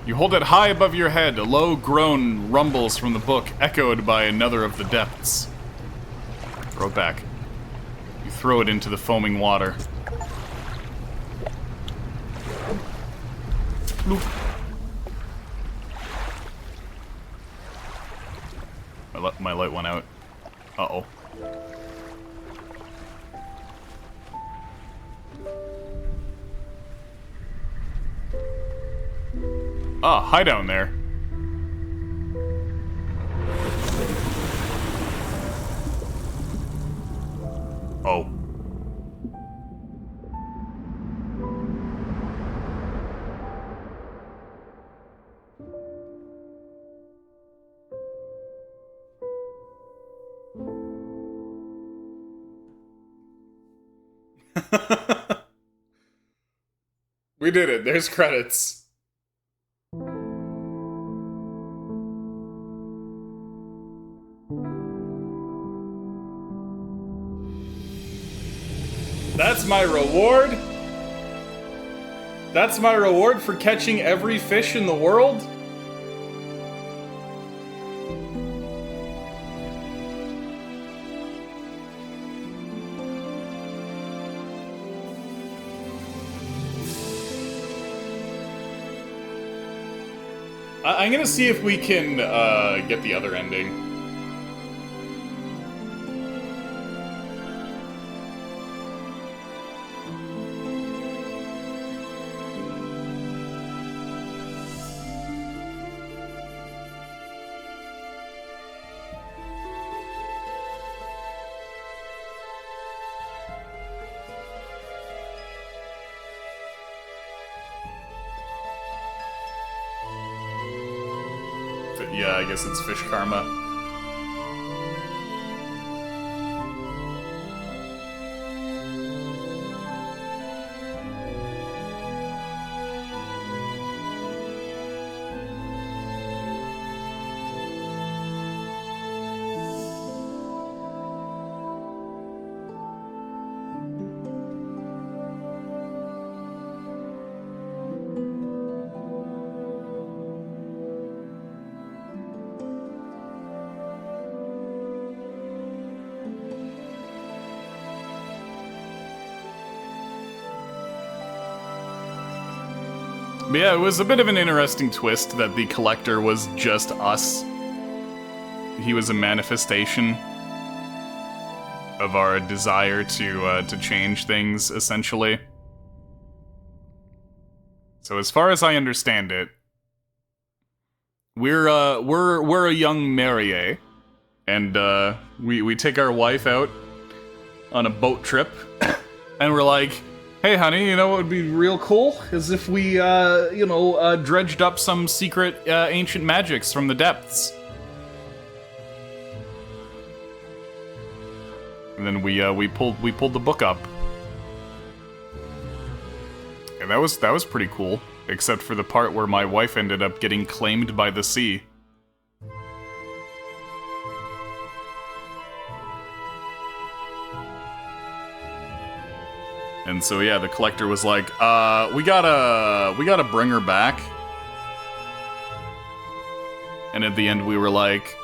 You hold it high above your head. A low groan rumbles from the book, echoed by another of the depths. Throw it back. You throw it into the foaming water. Bloop. My light went out. Uh-oh. Ah, hi down there. Oh. We did it. There's credits. That's my reward? That's my reward for catching every fish in the world? I'm gonna see if we can get the other ending. Yeah, I guess it's fish karma. But yeah, it was a bit of an interesting twist that the collector was just us. He was a manifestation of our desire to change things, essentially. So as far as I understand it, we're a young mariée, and we take our wife out on a boat trip, and we're like, hey, honey, you know what would be real cool? Is if we, dredged up some secret ancient magics from the depths. And then we pulled the book up. And that was pretty cool, except for the part where my wife ended up getting claimed by the sea. And so yeah, the collector was like, we gotta bring her back. And at the end we were like,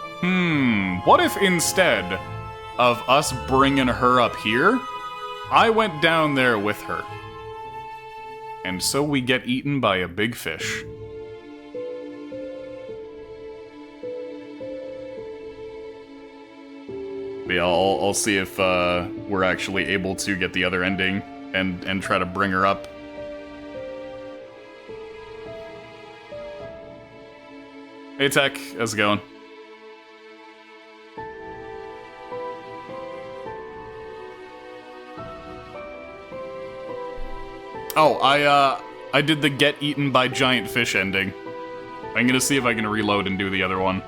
what if instead of us bringing her up here, I went down there with her? And so we get eaten by a big fish. But yeah, I'll see if we're actually able to get the other ending and try to bring her up. Hey Tech, how's it going? Oh, I did the get eaten by giant fish ending. I'm gonna see if I can reload and do the other one.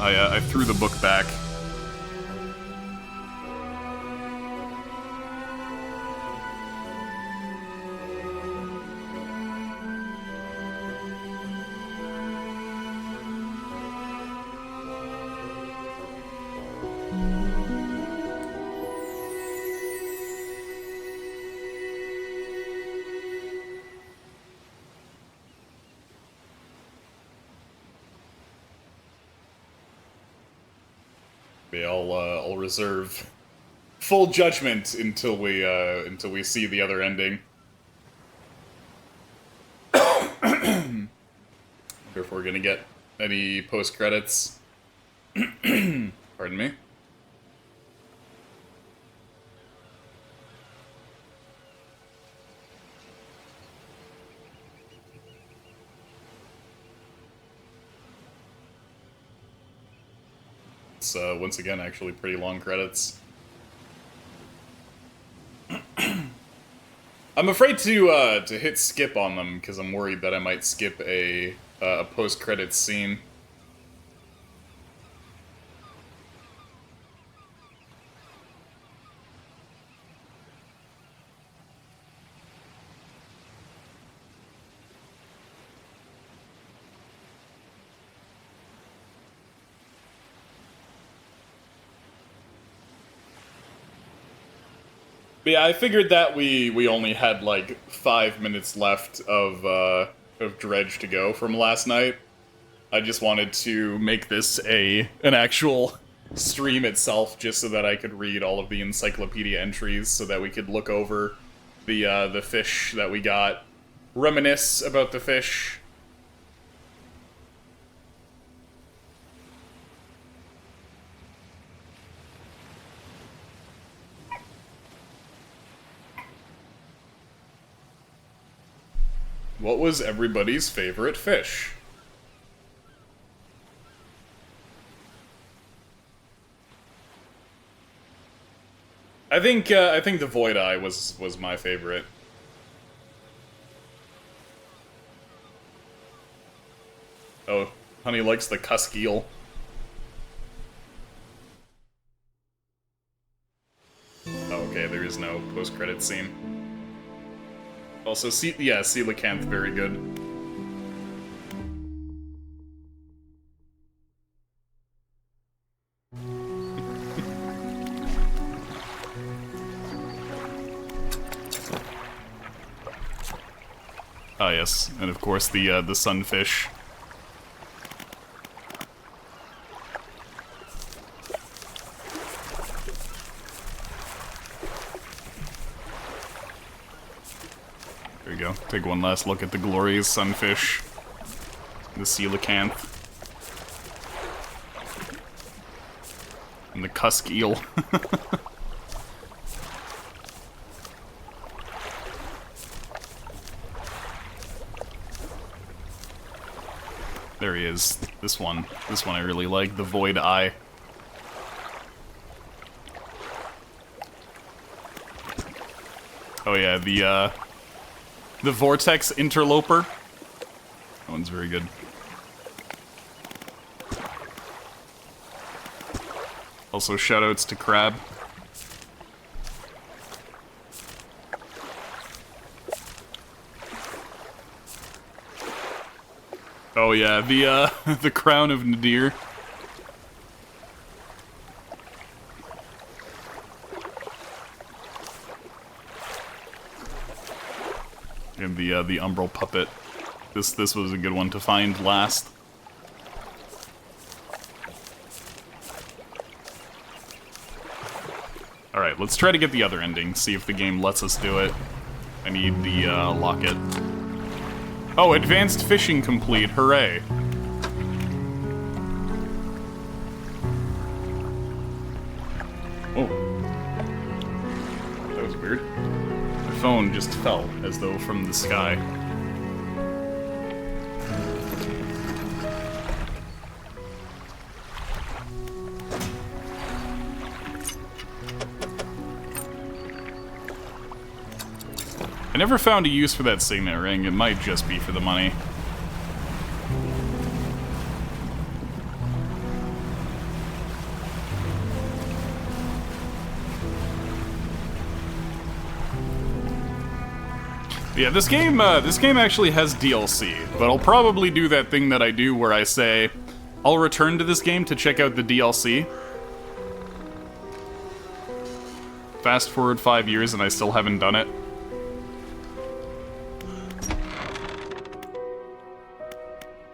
I threw the book back. I'll reserve full judgment until we see the other ending. Wonder if we're gonna get any post credits. Pardon me. It's once again actually pretty long credits. I'm afraid to hit skip on them because I'm worried that I might skip a post credits scene. But yeah, I figured that we only had like 5 minutes left of Dredge to go from last night. I just wanted to make this an actual stream itself, just so that I could read all of the encyclopedia entries, so that we could look over the fish that we got, reminisce about the fish. What was everybody's favorite fish? I think the Void Eye was my favorite. Oh, Honey likes the cusk eel. Oh, okay, there is no post-credit scene. Also, coelacanth, very good. Ah, yes, and of course the sunfish. There we go. Take one last look at the glorious sunfish. The coelacanth. And the cusk eel. There he is. This one I really like. The Void Eye. Oh yeah, the Vortex Interloper. That one's very good. Also, shoutouts to Crab. Oh yeah, the Crown of Nadir. And the Umbral Puppet. This was a good one to find last. Alright, let's try to get the other ending, see if the game lets us do it. I need the locket. Oh, advanced fishing complete, hooray. Oh. That was weird. My phone just fell, as though from the sky. I never found a use for that signet ring. It might just be for the money. Yeah, this game actually has DLC, but I'll probably do that thing that I do where I say, I'll return to this game to check out the DLC. Fast forward 5 years and I still haven't done it.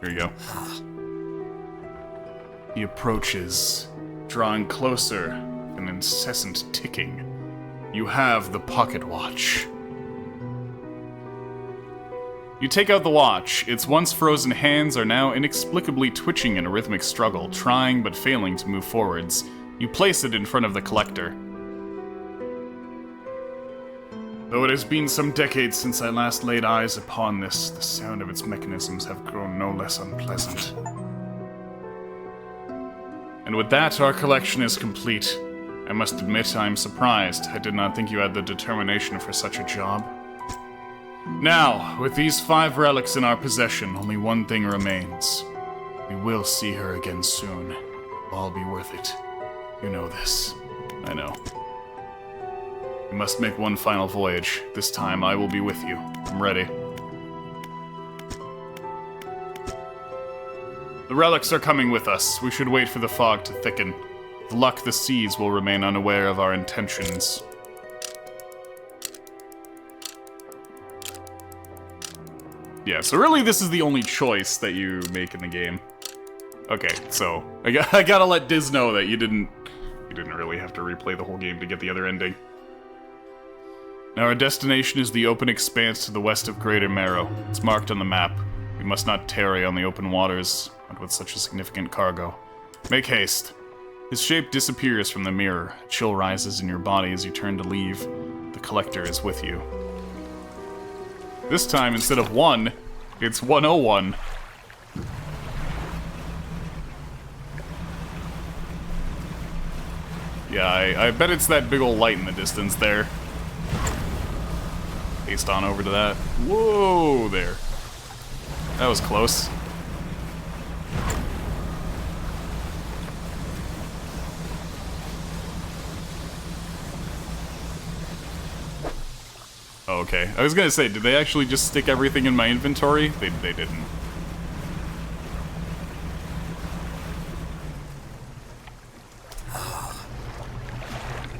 Here you go. He approaches, drawing closer an incessant ticking. You have the pocket watch. You take out the watch. Its once frozen hands are now inexplicably twitching in a rhythmic struggle, trying but failing to move forwards. You place it in front of the collector. Though it has been some decades since I last laid eyes upon this, the sound of its mechanisms have grown no less unpleasant. And with that, our collection is complete. I must admit I am surprised. I did not think you had the determination for such a job. Now, with these 5 relics in our possession, only one thing remains. We will see her again soon. It'll all be worth it. You know this. I know. We must make one final voyage. This time I will be with you. I'm ready. The relics are coming with us. We should wait for the fog to thicken. With luck, the seas will remain unaware of our intentions. Yeah, so really this is the only choice that you make in the game. Okay, so I gotta let Diz know that you didn't really have to replay the whole game to get the other ending. Now our destination is the open expanse to the west of Greater Marrow. It's marked on the map. We must not tarry on the open waters, not with such a significant cargo. Make haste. His shape disappears from the mirror. A chill rises in your body as you turn to leave. The collector is with you. This time, instead of 1, it's 101. Yeah, I bet it's that big old light in the distance there. Paste on over to that. Whoa, there. That was close. Oh, okay. I was gonna say, did they actually just stick everything in my inventory? They didn't.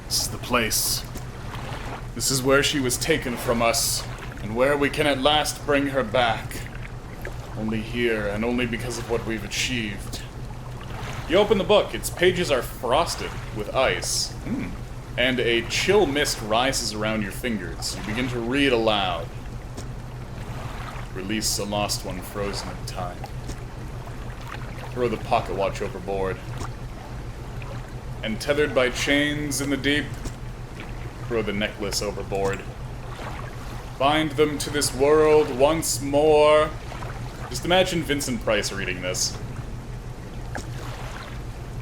This is the place. This is where she was taken from us, and where we can at last bring her back. Only here, and only because of what we've achieved. You open the book. Its pages are frosted with ice. And a chill mist rises around your fingers. You begin to read aloud. Release a lost one frozen in time. Throw the pocket watch overboard. And tethered by chains in the deep, throw the necklace overboard. Bind them to this world once more. Just imagine Vincent Price reading this.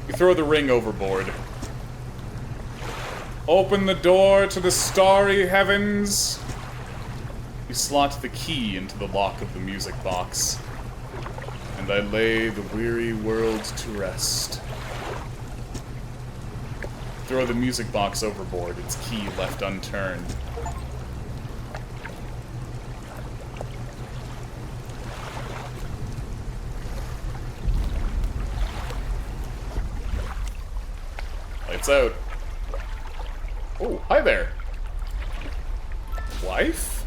You throw the ring overboard. Open the door to the starry heavens. You slot the key into the lock of the music box. And I lay the weary world to rest. Throw the music box overboard, its key left unturned. Lights out. Oh, hi there. Wife?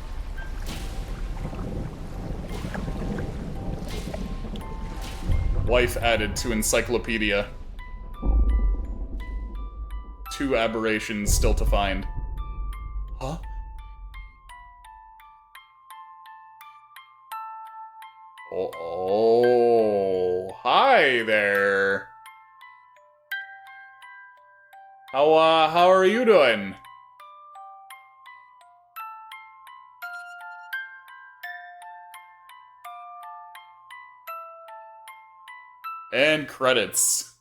Wife added to encyclopedia. 2 aberrations still to find. Huh? Oh, hi there. How are you doing? And credits.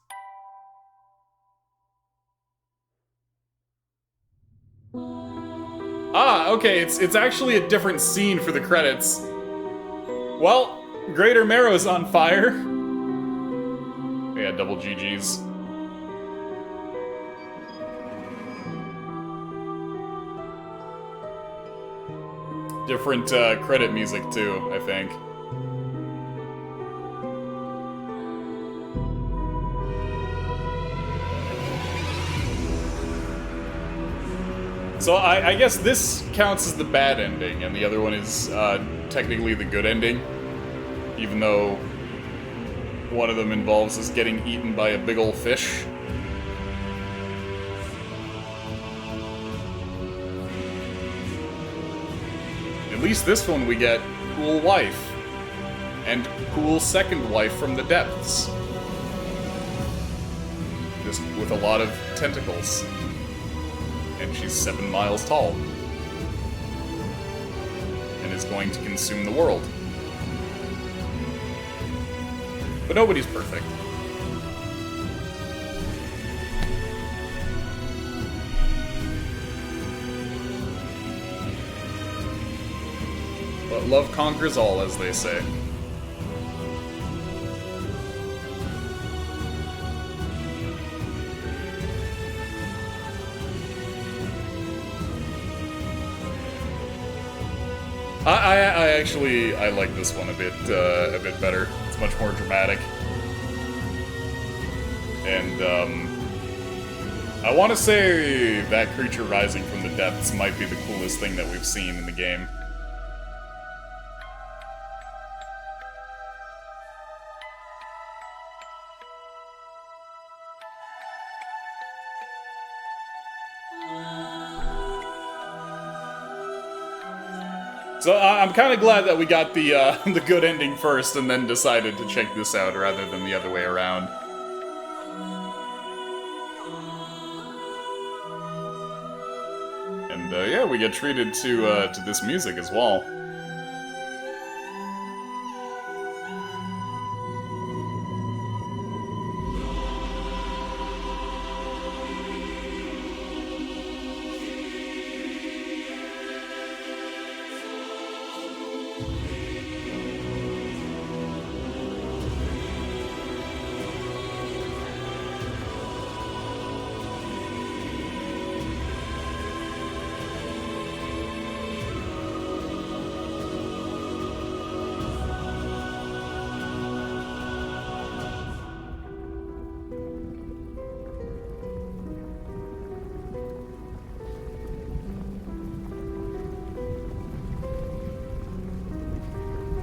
Ah, okay, it's actually a different scene for the credits. Well, Greater Marrow's on fire. Yeah, double GG's. Different credit music too, I think. So I guess this counts as the bad ending, and the other one is technically the good ending, even though one of them involves us getting eaten by a big ol' fish. at least this one we get cool wife. And cool second wife from the depths. Just with a lot of tentacles. And she's 7 miles tall. And is going to consume the world. But nobody's perfect. But love conquers all, as they say. I like this one a bit better. It's much more dramatic. And, I want to say that creature rising from the depths might be the coolest thing that we've seen in the game. So I'm kind of glad that we got the the good ending first and then decided to check this out rather than the other way around. And yeah, we get treated to this music as well.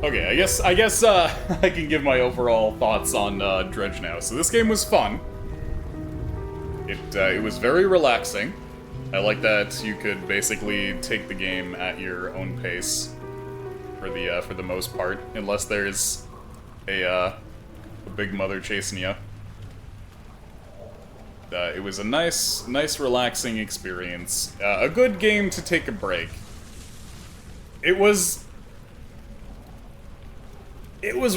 Okay, I guess I can give my overall thoughts on Dredge now. So this game was fun. It was very relaxing. I like that you could basically take the game at your own pace for the most part, unless there's a big mother chasing you. It was a nice, relaxing experience. A good game to take a break. It was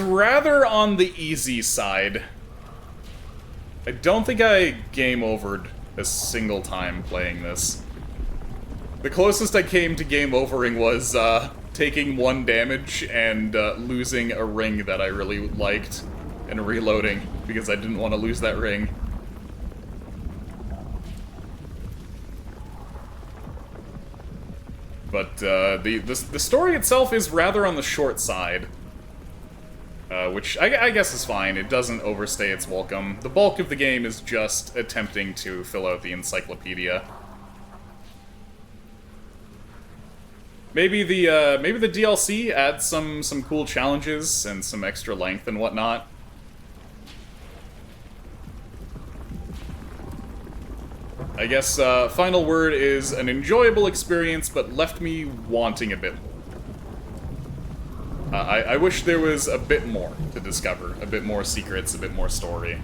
rather on the easy side. I don't think I game overed a single time playing this. The closest I came to game overing was taking 1 damage and losing a ring that I really liked and reloading because I didn't want to lose that ring. But the story itself is rather on the short side. Which I guess is fine. It doesn't overstay its welcome. The bulk of the game is just attempting to fill out the encyclopedia. Maybe the DLC adds some cool challenges and some extra length and whatnot. I guess final word is an enjoyable experience, but left me wanting a bit more. I wish there was a bit more to discover, a bit more secrets, a bit more story.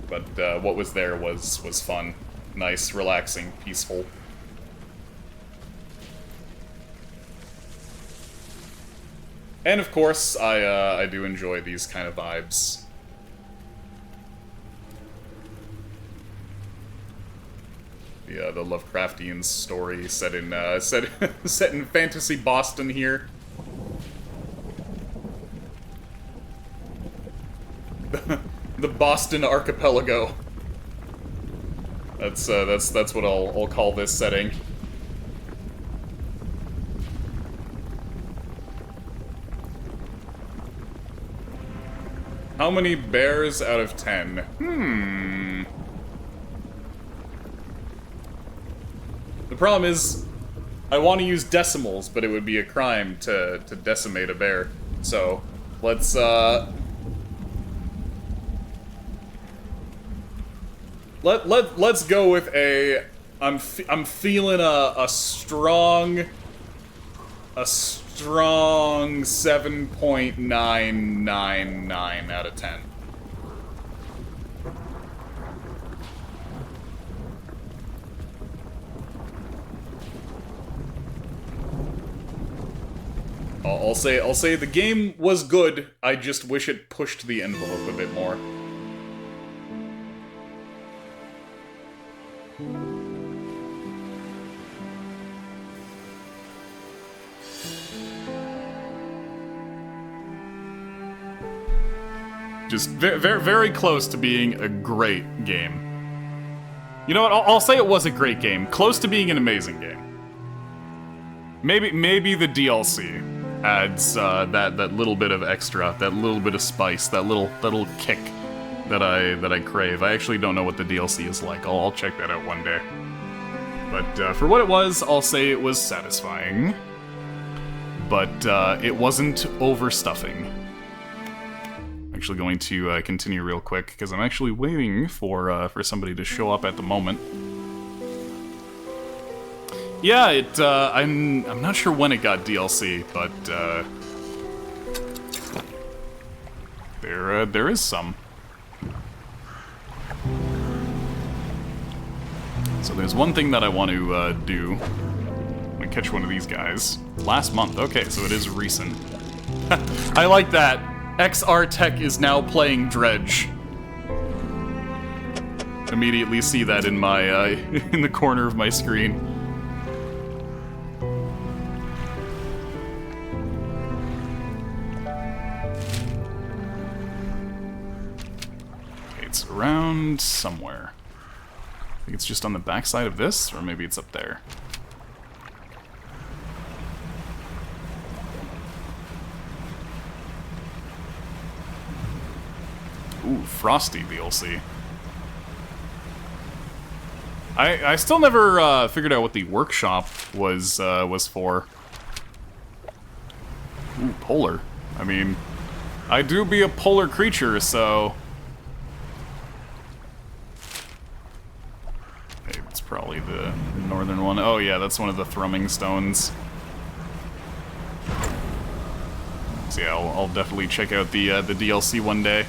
But what was there was fun. Nice, relaxing, peaceful. And of course, I do enjoy these kind of vibes. The Lovecraftian story set in set in fantasy Boston here. The Boston Archipelago. That's what I'll call this setting. How many bears out of 10? The problem is, I want to use decimals, but it would be a crime to decimate a bear. So, let's let's go with a I'm feeling a strong 7.999 out of 10. I'll say the game was good. I just wish it pushed the envelope a bit more. Just very close to being a great game. You know what? I'll say it was a great game, close to being an amazing game. Maybe the DLC adds that little bit of extra, that little bit of spice, that little kick that I crave. I actually don't know what the DLC is like. I'll check that out one day. But for what it was, I'll say it was satisfying. But it wasn't overstuffing. I'm actually going to continue real quick because I'm actually waiting for somebody to show up at the moment. Yeah, I'm not sure when it got DLC, but there is some. So there's one thing that I want to do. I'm gonna catch one of these guys. Last month, okay, so it is recent. I like that. XR Tech is now playing Dredge. Immediately see that in my in the corner of my screen. Okay, it's around somewhere. I think it's just on the backside of this, or maybe it's up there. Ooh, Frosty DLC. I still never figured out what the workshop was for. Ooh, polar. I mean, I do be a polar creature, so... Hey, it's probably the northern one. Oh yeah, that's one of the thrumming stones. So yeah, I'll definitely check out the DLC one day.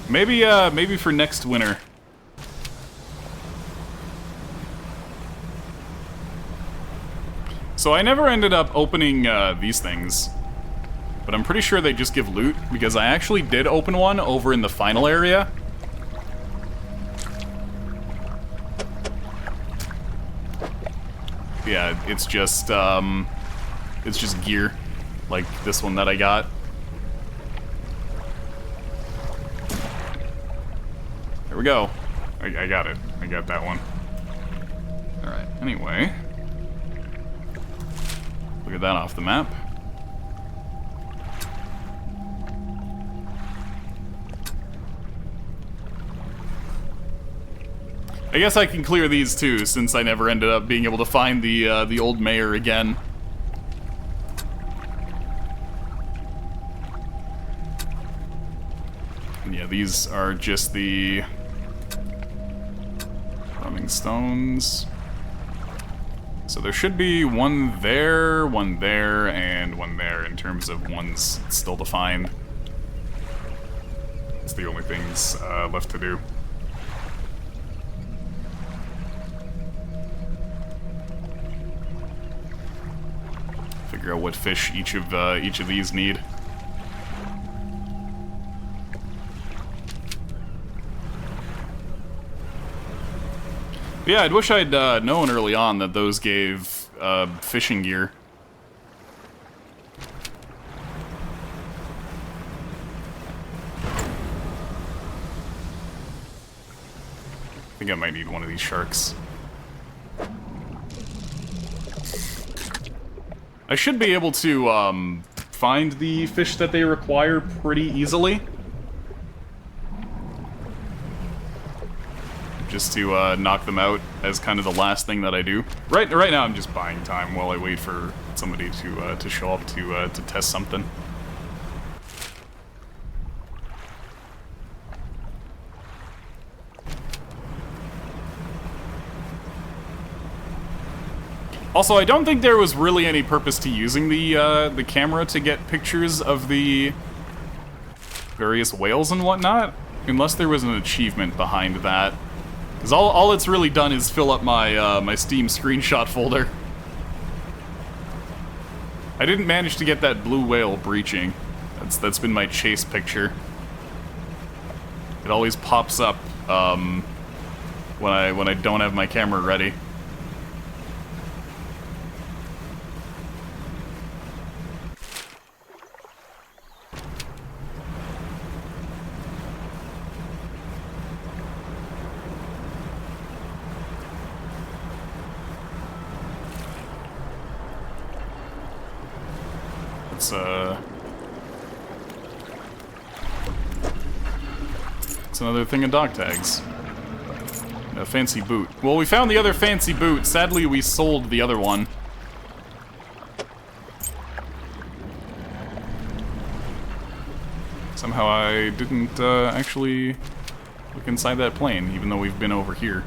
Maybe for next winter. So I never ended up opening these things, but I'm pretty sure they just give loot, because I actually did open one over in the final area. Yeah, it's just gear, like this one that I got. There we go. I got it. I got that one. Alright, anyway. Look at that off the map. I guess I can clear these too, since I never ended up being able to find the old mayor again. And yeah, these are just the running stones. So there should be one there, and one there in terms of ones still to find. It's the only things left to do. Figure out what fish each of these need. Yeah, I'd wish I'd known early on that those gave fishing gear. I think I might need one of these sharks. I should be able to find the fish that they require pretty easily. Just to knock them out as kind of the last thing that I do. Right now I'm just buying time while I wait for somebody to show up to test something. Also, I don't think there was really any purpose to using the camera to get pictures of the various whales and whatnot, unless there was an achievement behind that. Because all it's really done is fill up my my Steam screenshot folder. I didn't manage to get that blue whale breaching. That's been my chase picture. It always pops up when I don't have my camera ready. It's another thing of dog tags. A fancy boot. Well, we found the other fancy boot. Sadly, we sold the other one. Somehow I didn't actually look inside that plane, even though we've been over here.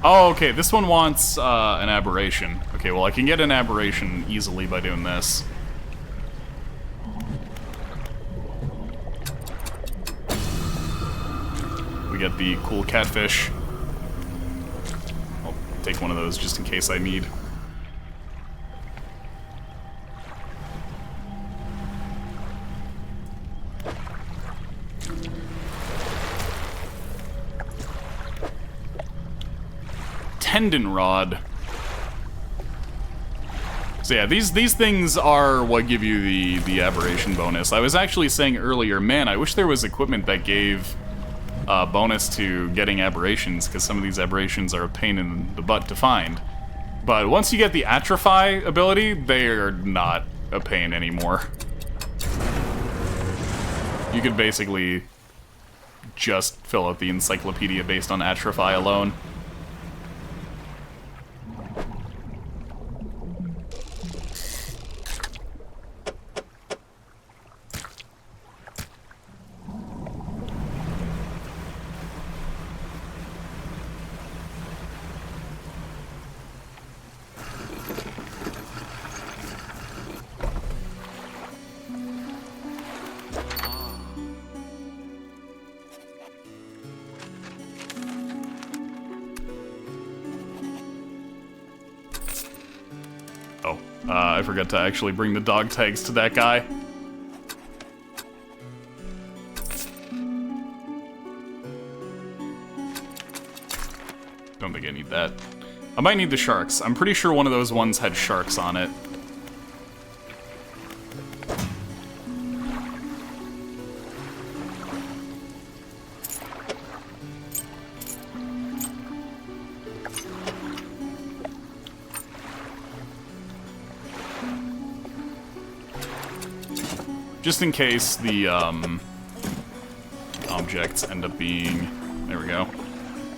Oh, okay, this one wants an aberration. Okay, well, I can get an aberration easily by doing this. We get the cool catfish. I'll take one of those just in case I need. Tendon rod. So yeah, these things are what give you the aberration bonus. I was actually saying earlier, man, I wish there was equipment that gave bonus to getting aberrations, because some of these aberrations are a pain in the butt to find. But once you get the atrophy ability, they are not a pain anymore. You could basically just fill out the encyclopedia based on atrophy alone. I forgot to actually bring the dog tags to that guy. Don't think I need that. I might need the sharks. I'm pretty sure one of those ones had sharks on it. Just in case the objects end up being, there we go,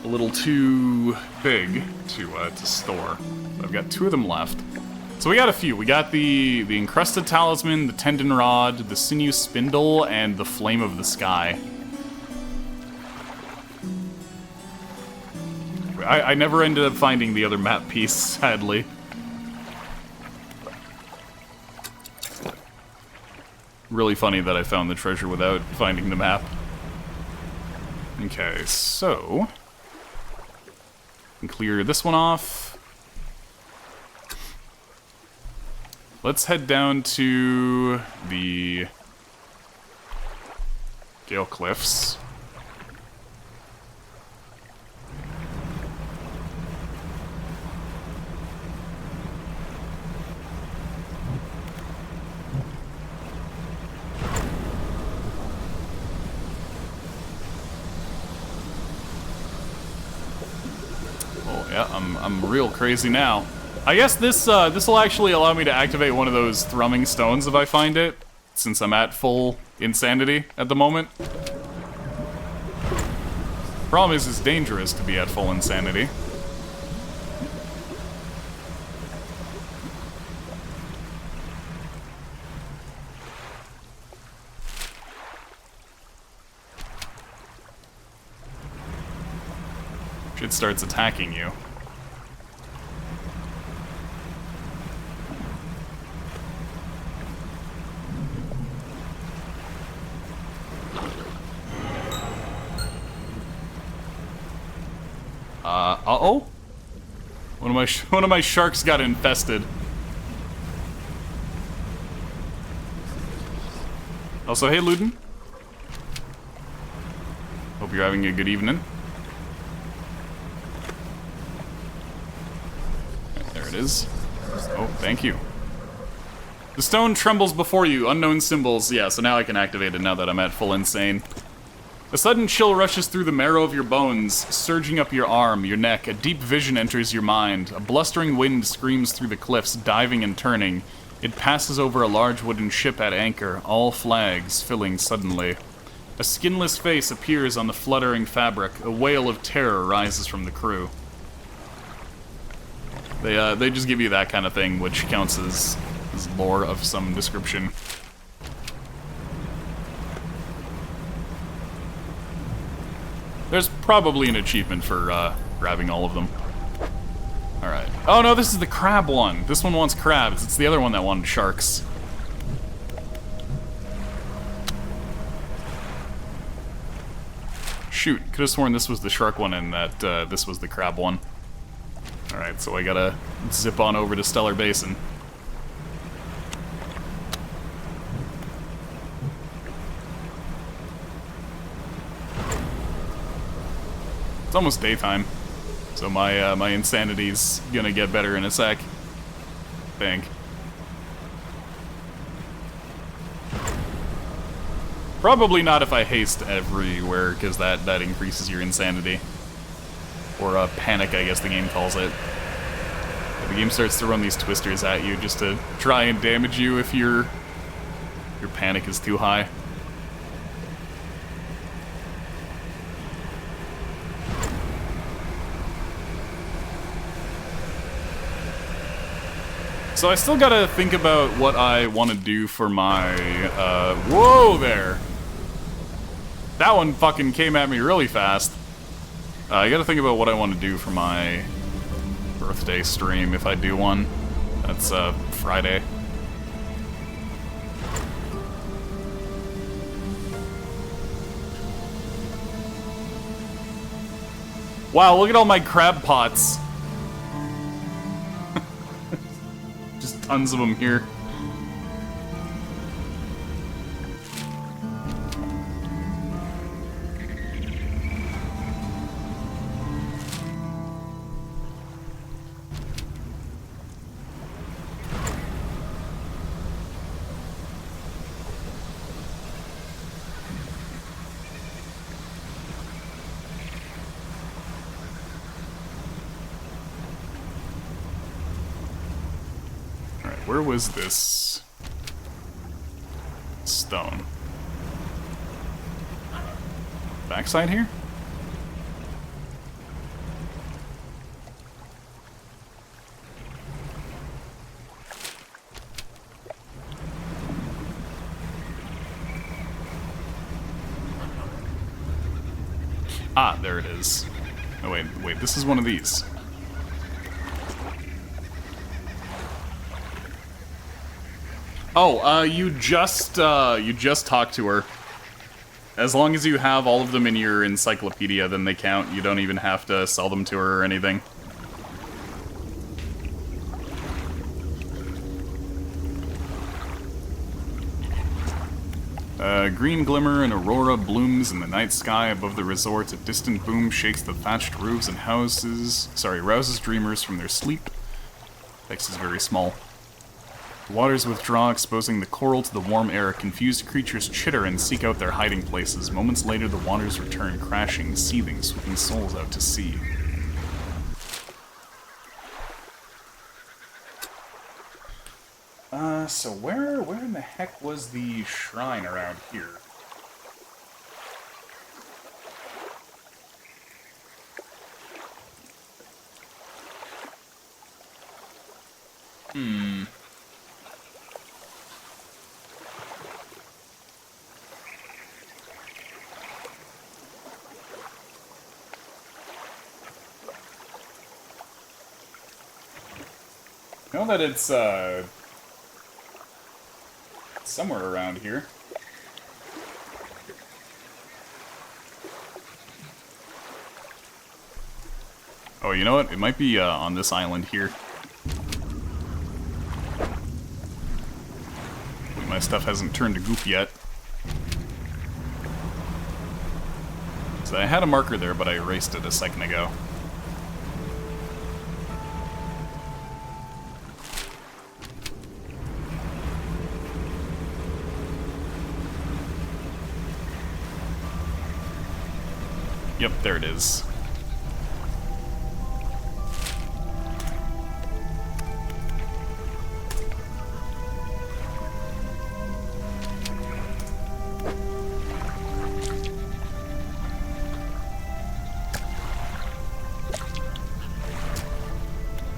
a little too big to store. I've got 2 of them left. So we got a few. We got the encrusted talisman, the tendon rod, the sinew spindle, and the flame of the sky. I never ended up finding the other map piece, sadly. Really funny that I found the treasure without finding the map. Okay, so... clear this one off. Let's head down to the Gale Cliffs. Yeah, I'm real crazy now. I guess this will actually allow me to activate one of those thrumming stones if I find it, since I'm at full insanity at the moment. Problem is, it's dangerous to be at full insanity. shit starts attacking you. Uh-oh? One of my sharks got infested. Also, hey, Luden. Hope you're having a good evening. There it is. Oh, thank you. The stone trembles before you. Unknown symbols. Yeah, so now I can activate it now that I'm at full insane. A sudden chill rushes through the marrow of your bones, surging up your arm, your neck. A deep vision enters your mind. A blustering wind screams through the cliffs, diving and turning. It passes over a large wooden ship at anchor, all flags filling suddenly. A skinless face appears on the fluttering fabric. A wail of terror rises from the crew. They just give you that kind of thing, which counts as lore of some description. There's probably an achievement for grabbing all of them. Alright. Oh no, this is the crab one. This one wants crabs. It's the other one that wanted sharks. Shoot, could have sworn this was the shark one and that this was the crab one. Alright, so I gotta zip on over to Stellar Basin. It's almost daytime, so my insanity's gonna get better in a sec. I think. Probably not if I haste everywhere, because that increases your insanity. Or panic, I guess the game calls it. The game starts to run these twisters at you just to try and damage you if your panic is too high. So I still gotta think about what I want to do for my, whoa there! That one fucking came at me really fast. I gotta think about what I want to do for my birthday stream, if I do one. That's, Friday. Wow, look at all my crab pots. Just tons of them here. Where was this stone? Backside here? Ah, there it is. Oh, wait, this is one of these. Oh, you just talked to her. As long as you have all of them in your encyclopedia, then they count. You don't even have to sell them to her or anything. Green glimmer and aurora blooms in the night sky above the resort. A distant boom shakes the thatched roofs and houses. Rouses dreamers from their sleep. Text is very small. The waters withdraw, exposing the coral to the warm air. Confused creatures chitter and seek out their hiding places. Moments later, the waters return, crashing, seething, sweeping souls out to sea. So where in the heck was the shrine around here? know that it's, somewhere around here. Oh, you know what? It might be, on this island here. My stuff hasn't turned to goop yet. So I had a marker there, but I erased it a second ago. Yep, there it is.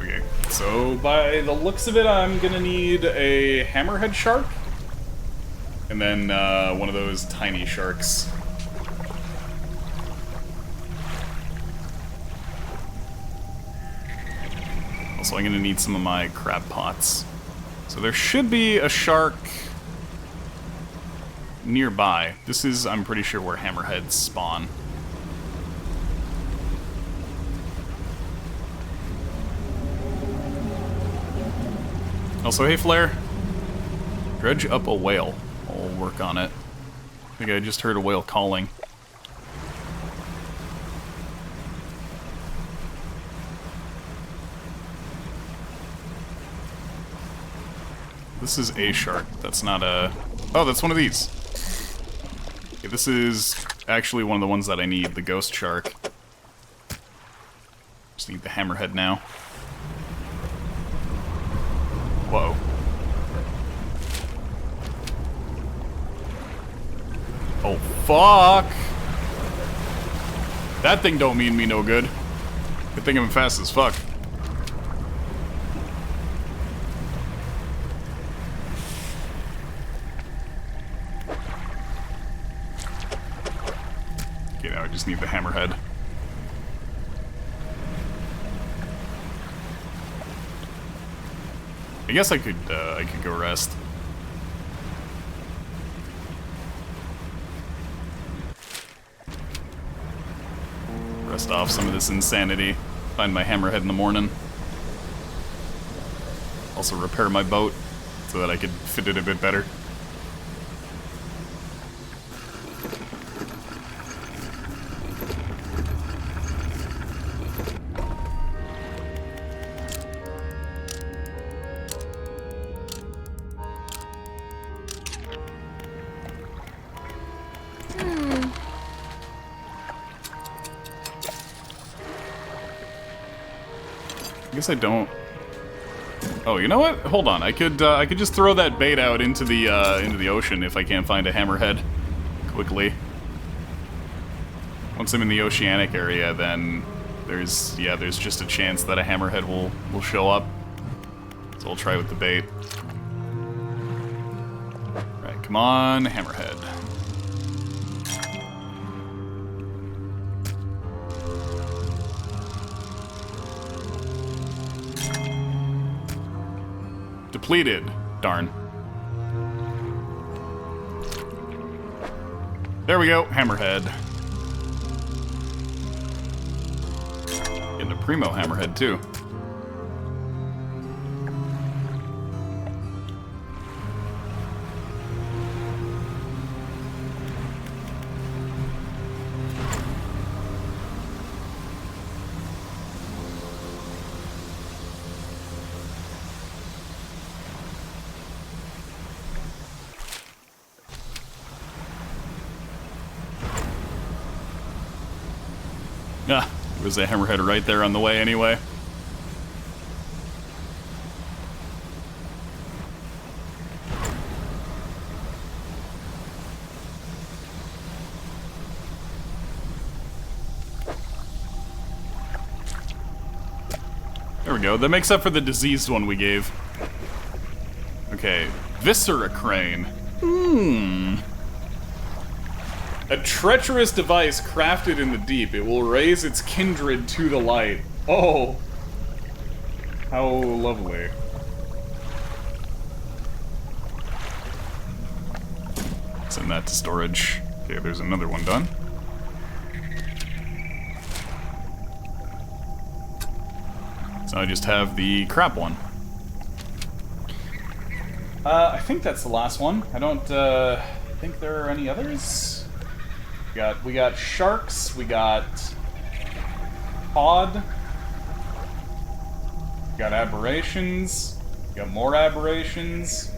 Okay, so by the looks of it, I'm gonna need a hammerhead shark. And then one of those tiny sharks. Also, I'm gonna need some of my crab pots. So there should be a shark nearby. This is, I'm pretty sure, where hammerheads spawn. Also, hey Flare, dredge up a whale. I'll work on it. I think I just heard a whale calling. This is a shark. That's not a... Oh, that's one of these. Okay, this is actually one of the ones that I need, the ghost shark. Just need the hammerhead now. Whoa. Oh, fuck! That thing don't mean me no good. Good thing I'm fast as fuck. Okay, now I just need the hammerhead. I guess I could go rest. Rest off some of this insanity. Find my hammerhead in the morning. Also repair my boat so that I could fit it a bit better. I guess I don't. Oh, you know what? Hold on. I could just throw that bait out into the ocean if I can't find a hammerhead quickly. Once I'm in the oceanic area, then there's just a chance that a hammerhead will show up. So I'll try with the bait. Right, come on, hammerhead. Depleted. Darn. There we go. Hammerhead. Getting a primo hammerhead, too. Ah, there was a hammerhead right there on the way anyway. There we go. That makes up for the diseased one we gave. Okay, Viscera Crane. A treacherous device crafted in the deep. It will raise its kindred to the light. Oh! How lovely. Send that to storage. Okay, there's another one done. So I just have the crab one. I think that's the last one. I don't think there are any others. We got sharks, we got pod, we got aberrations, we got more aberrations.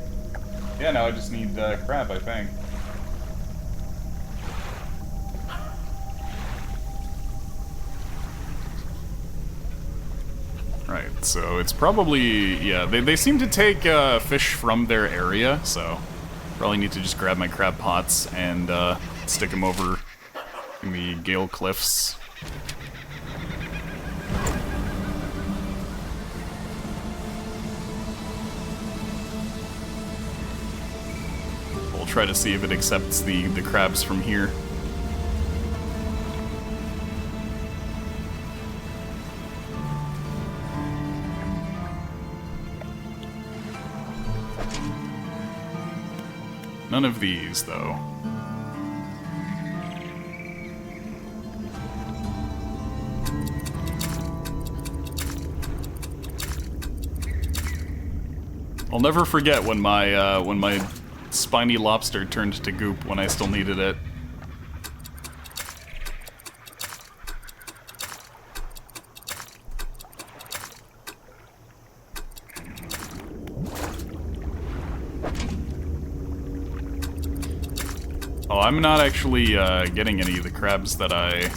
Yeah, no, I just need crab, I think. Right, so it's probably, yeah, they seem to take fish from their area, so probably need to just grab my crab pots and stick them over in the Gale Cliffs. We'll try to see if it accepts the crabs from here. None of these, though. I'll never forget when my spiny lobster turned to goop when I still needed it. Oh, I'm not actually getting any of the crabs that I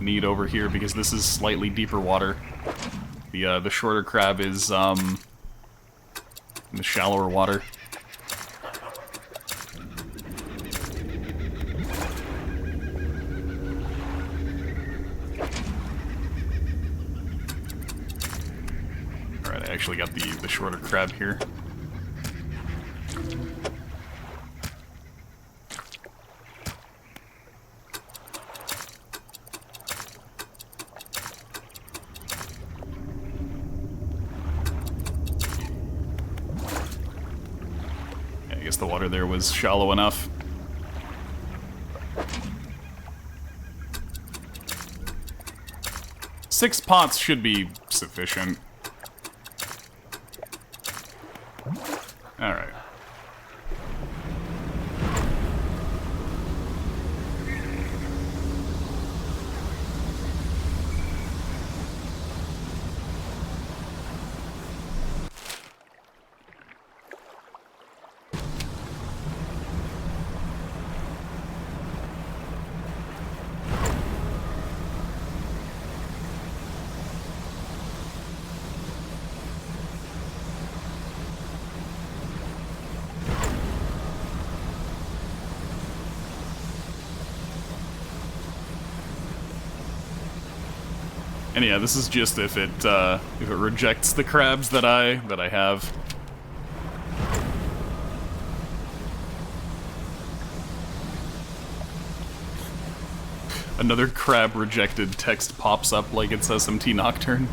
need over here because this is slightly deeper water. The shorter crab is in the shallower water. Alright, I actually got the shorter crab here. The water there was shallow enough. Six pots should be sufficient. Alright. And yeah, this is just if it rejects the crabs that I have. Another crab rejected text pops up like it's SMT Nocturne.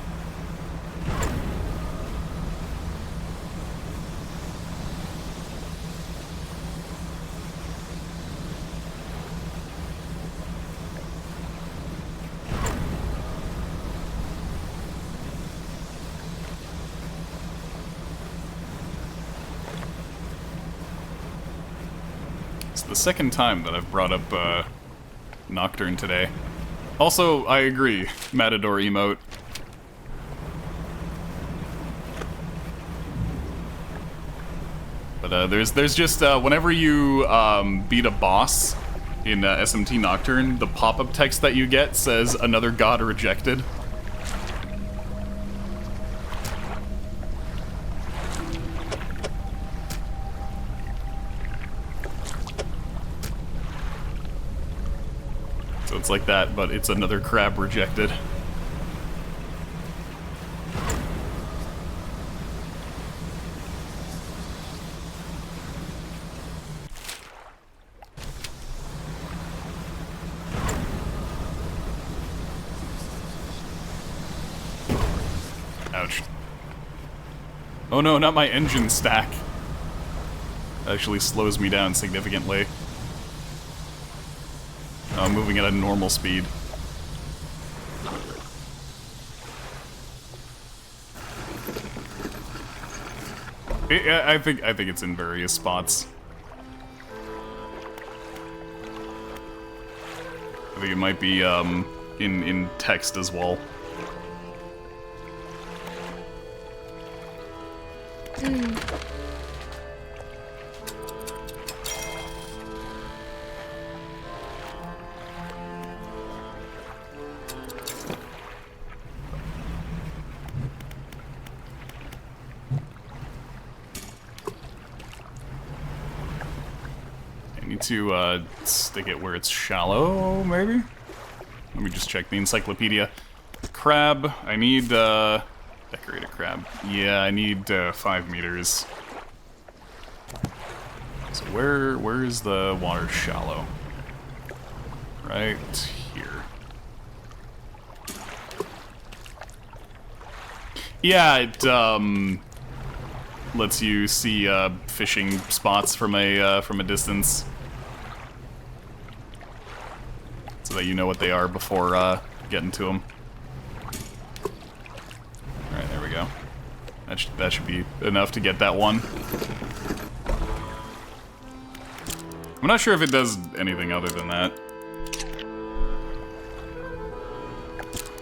The second time that I've brought up Nocturne today. Also, I agree, Matador emote. But there's just whenever you beat a boss in SMT Nocturne, the pop-up text that you get says "Another God rejected." So it's like that, but it's another crab rejected. Ouch. Oh no, not my engine stack. Actually slows me down significantly. I'm moving at a normal speed. I think it's in various spots. I think it might be in text as well. To stick it where it's shallow, maybe? Let me just check the encyclopedia. Crab, I need, decorate a crab. Yeah, I need, 5 meters. So where is the water shallow? Right here. Yeah, it, lets you see, fishing spots from a distance. So that you know what they are before getting to them. Alright, there we go. That should be enough to get that one. I'm not sure if it does anything other than that.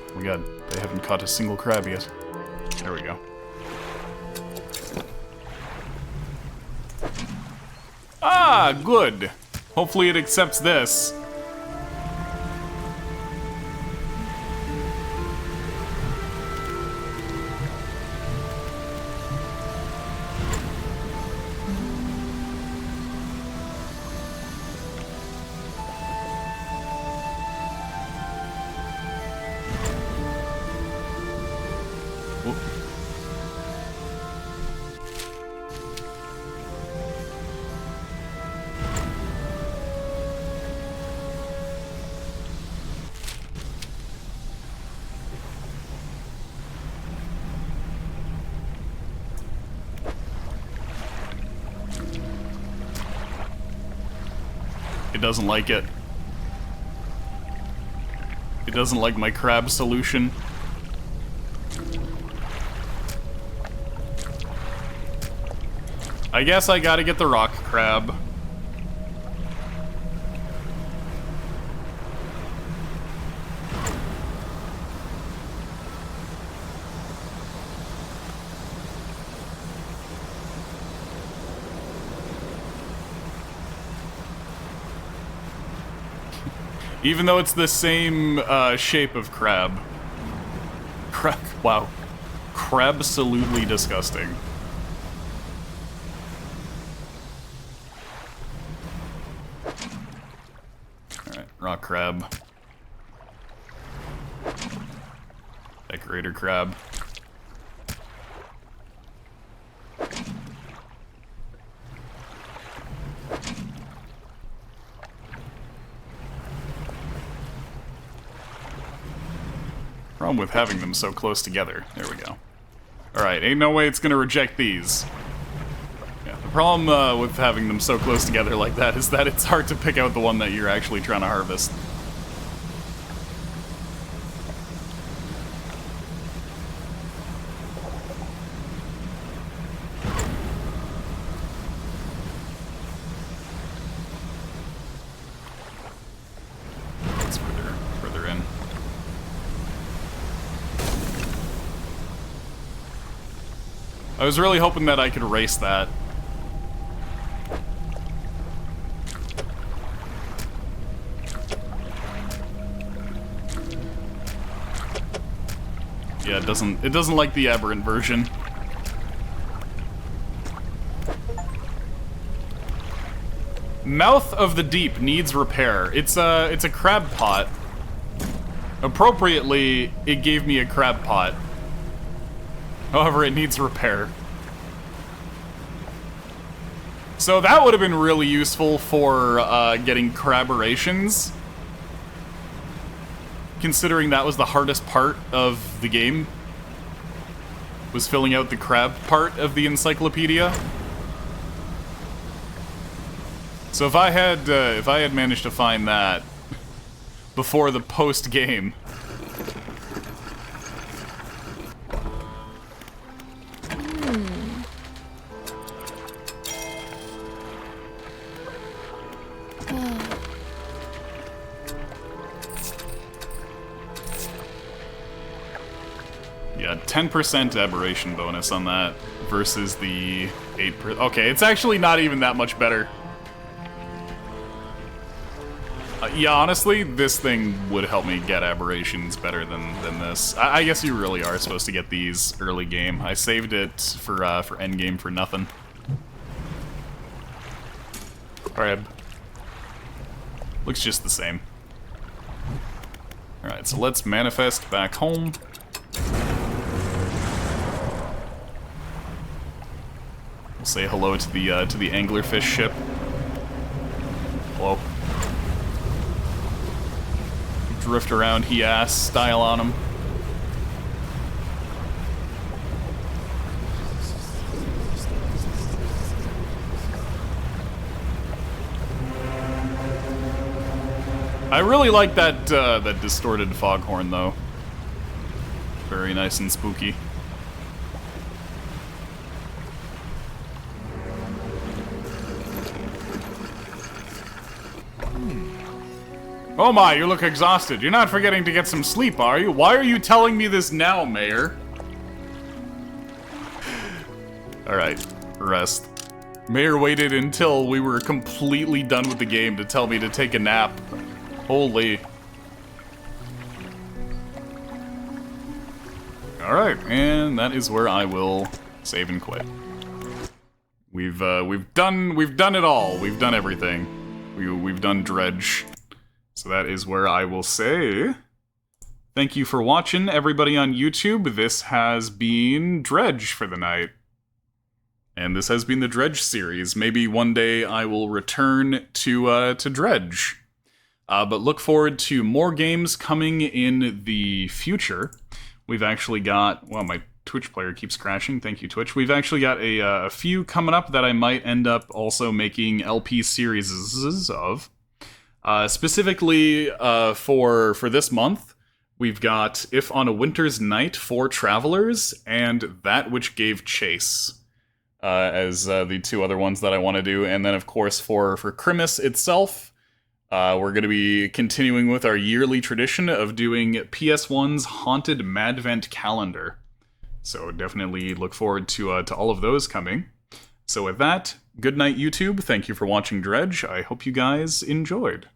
Oh my god, they haven't caught a single crab yet. There we go. Ah, good. Hopefully it accepts this. It doesn't like it. It doesn't like my crab solution. I guess I gotta get the rock crab. Even though it's the same shape of crab. Wow. Crab-absolutely disgusting. Alright, rock crab. Decorator crab. Problem with having them so close together. There we go. Alright, ain't no way it's gonna reject these. Yeah, the problem with having them so close together like that is that it's hard to pick out the one that you're actually trying to harvest. It's further in. I was really hoping that I could erase that. Yeah, it doesn't like the aberrant version. Mouth of the Deep needs repair. It's a crab pot. Appropriately, it gave me a crab pot. However, it needs repair. So that would have been really useful for getting craberations. Considering that was the hardest part of the game. Was filling out the crab part of the encyclopedia. So if I had managed to find that before the post game. Yeah, 10% aberration bonus on that versus the 8%. Okay, it's actually not even that much better. Yeah, honestly, this thing would help me get aberrations better than this. I guess you really are supposed to get these early game. I saved it for end game for nothing. Alright. Looks just the same. Alright, so let's manifest back home. We'll say hello to the anglerfish ship. Hello. Drift around he-ass style on him. I really like that that distorted foghorn though. Very nice and spooky. Oh my, you look exhausted. You're not forgetting to get some sleep, are you? Why are you telling me this now, Mayor? Alright, rest. Mayor waited until we were completely done with the game to tell me to take a nap. Holy. Alright, and that is where I will save and quit. We've done it all. We've done everything. We've done Dredge. So that is where I will say, thank you for watching, everybody on YouTube. This has been Dredge for the night. And this has been the Dredge series. Maybe one day I will return to Dredge. But look forward to more games coming in the future. We've actually got, well, my Twitch player keeps crashing. Thank you, Twitch. We've actually got a few coming up that I might end up also making LP series of. Specifically for this month, we've got If on a Winter's Night for Travelers and That Which Gave Chase as the two other ones that I want to do. And then, of course, for Christmas itself, we're going to be continuing with our yearly tradition of doing PS1's Haunted Madvent calendar. So definitely look forward to all of those coming. So with that, good night, YouTube. Thank you for watching Dredge. I hope you guys enjoyed.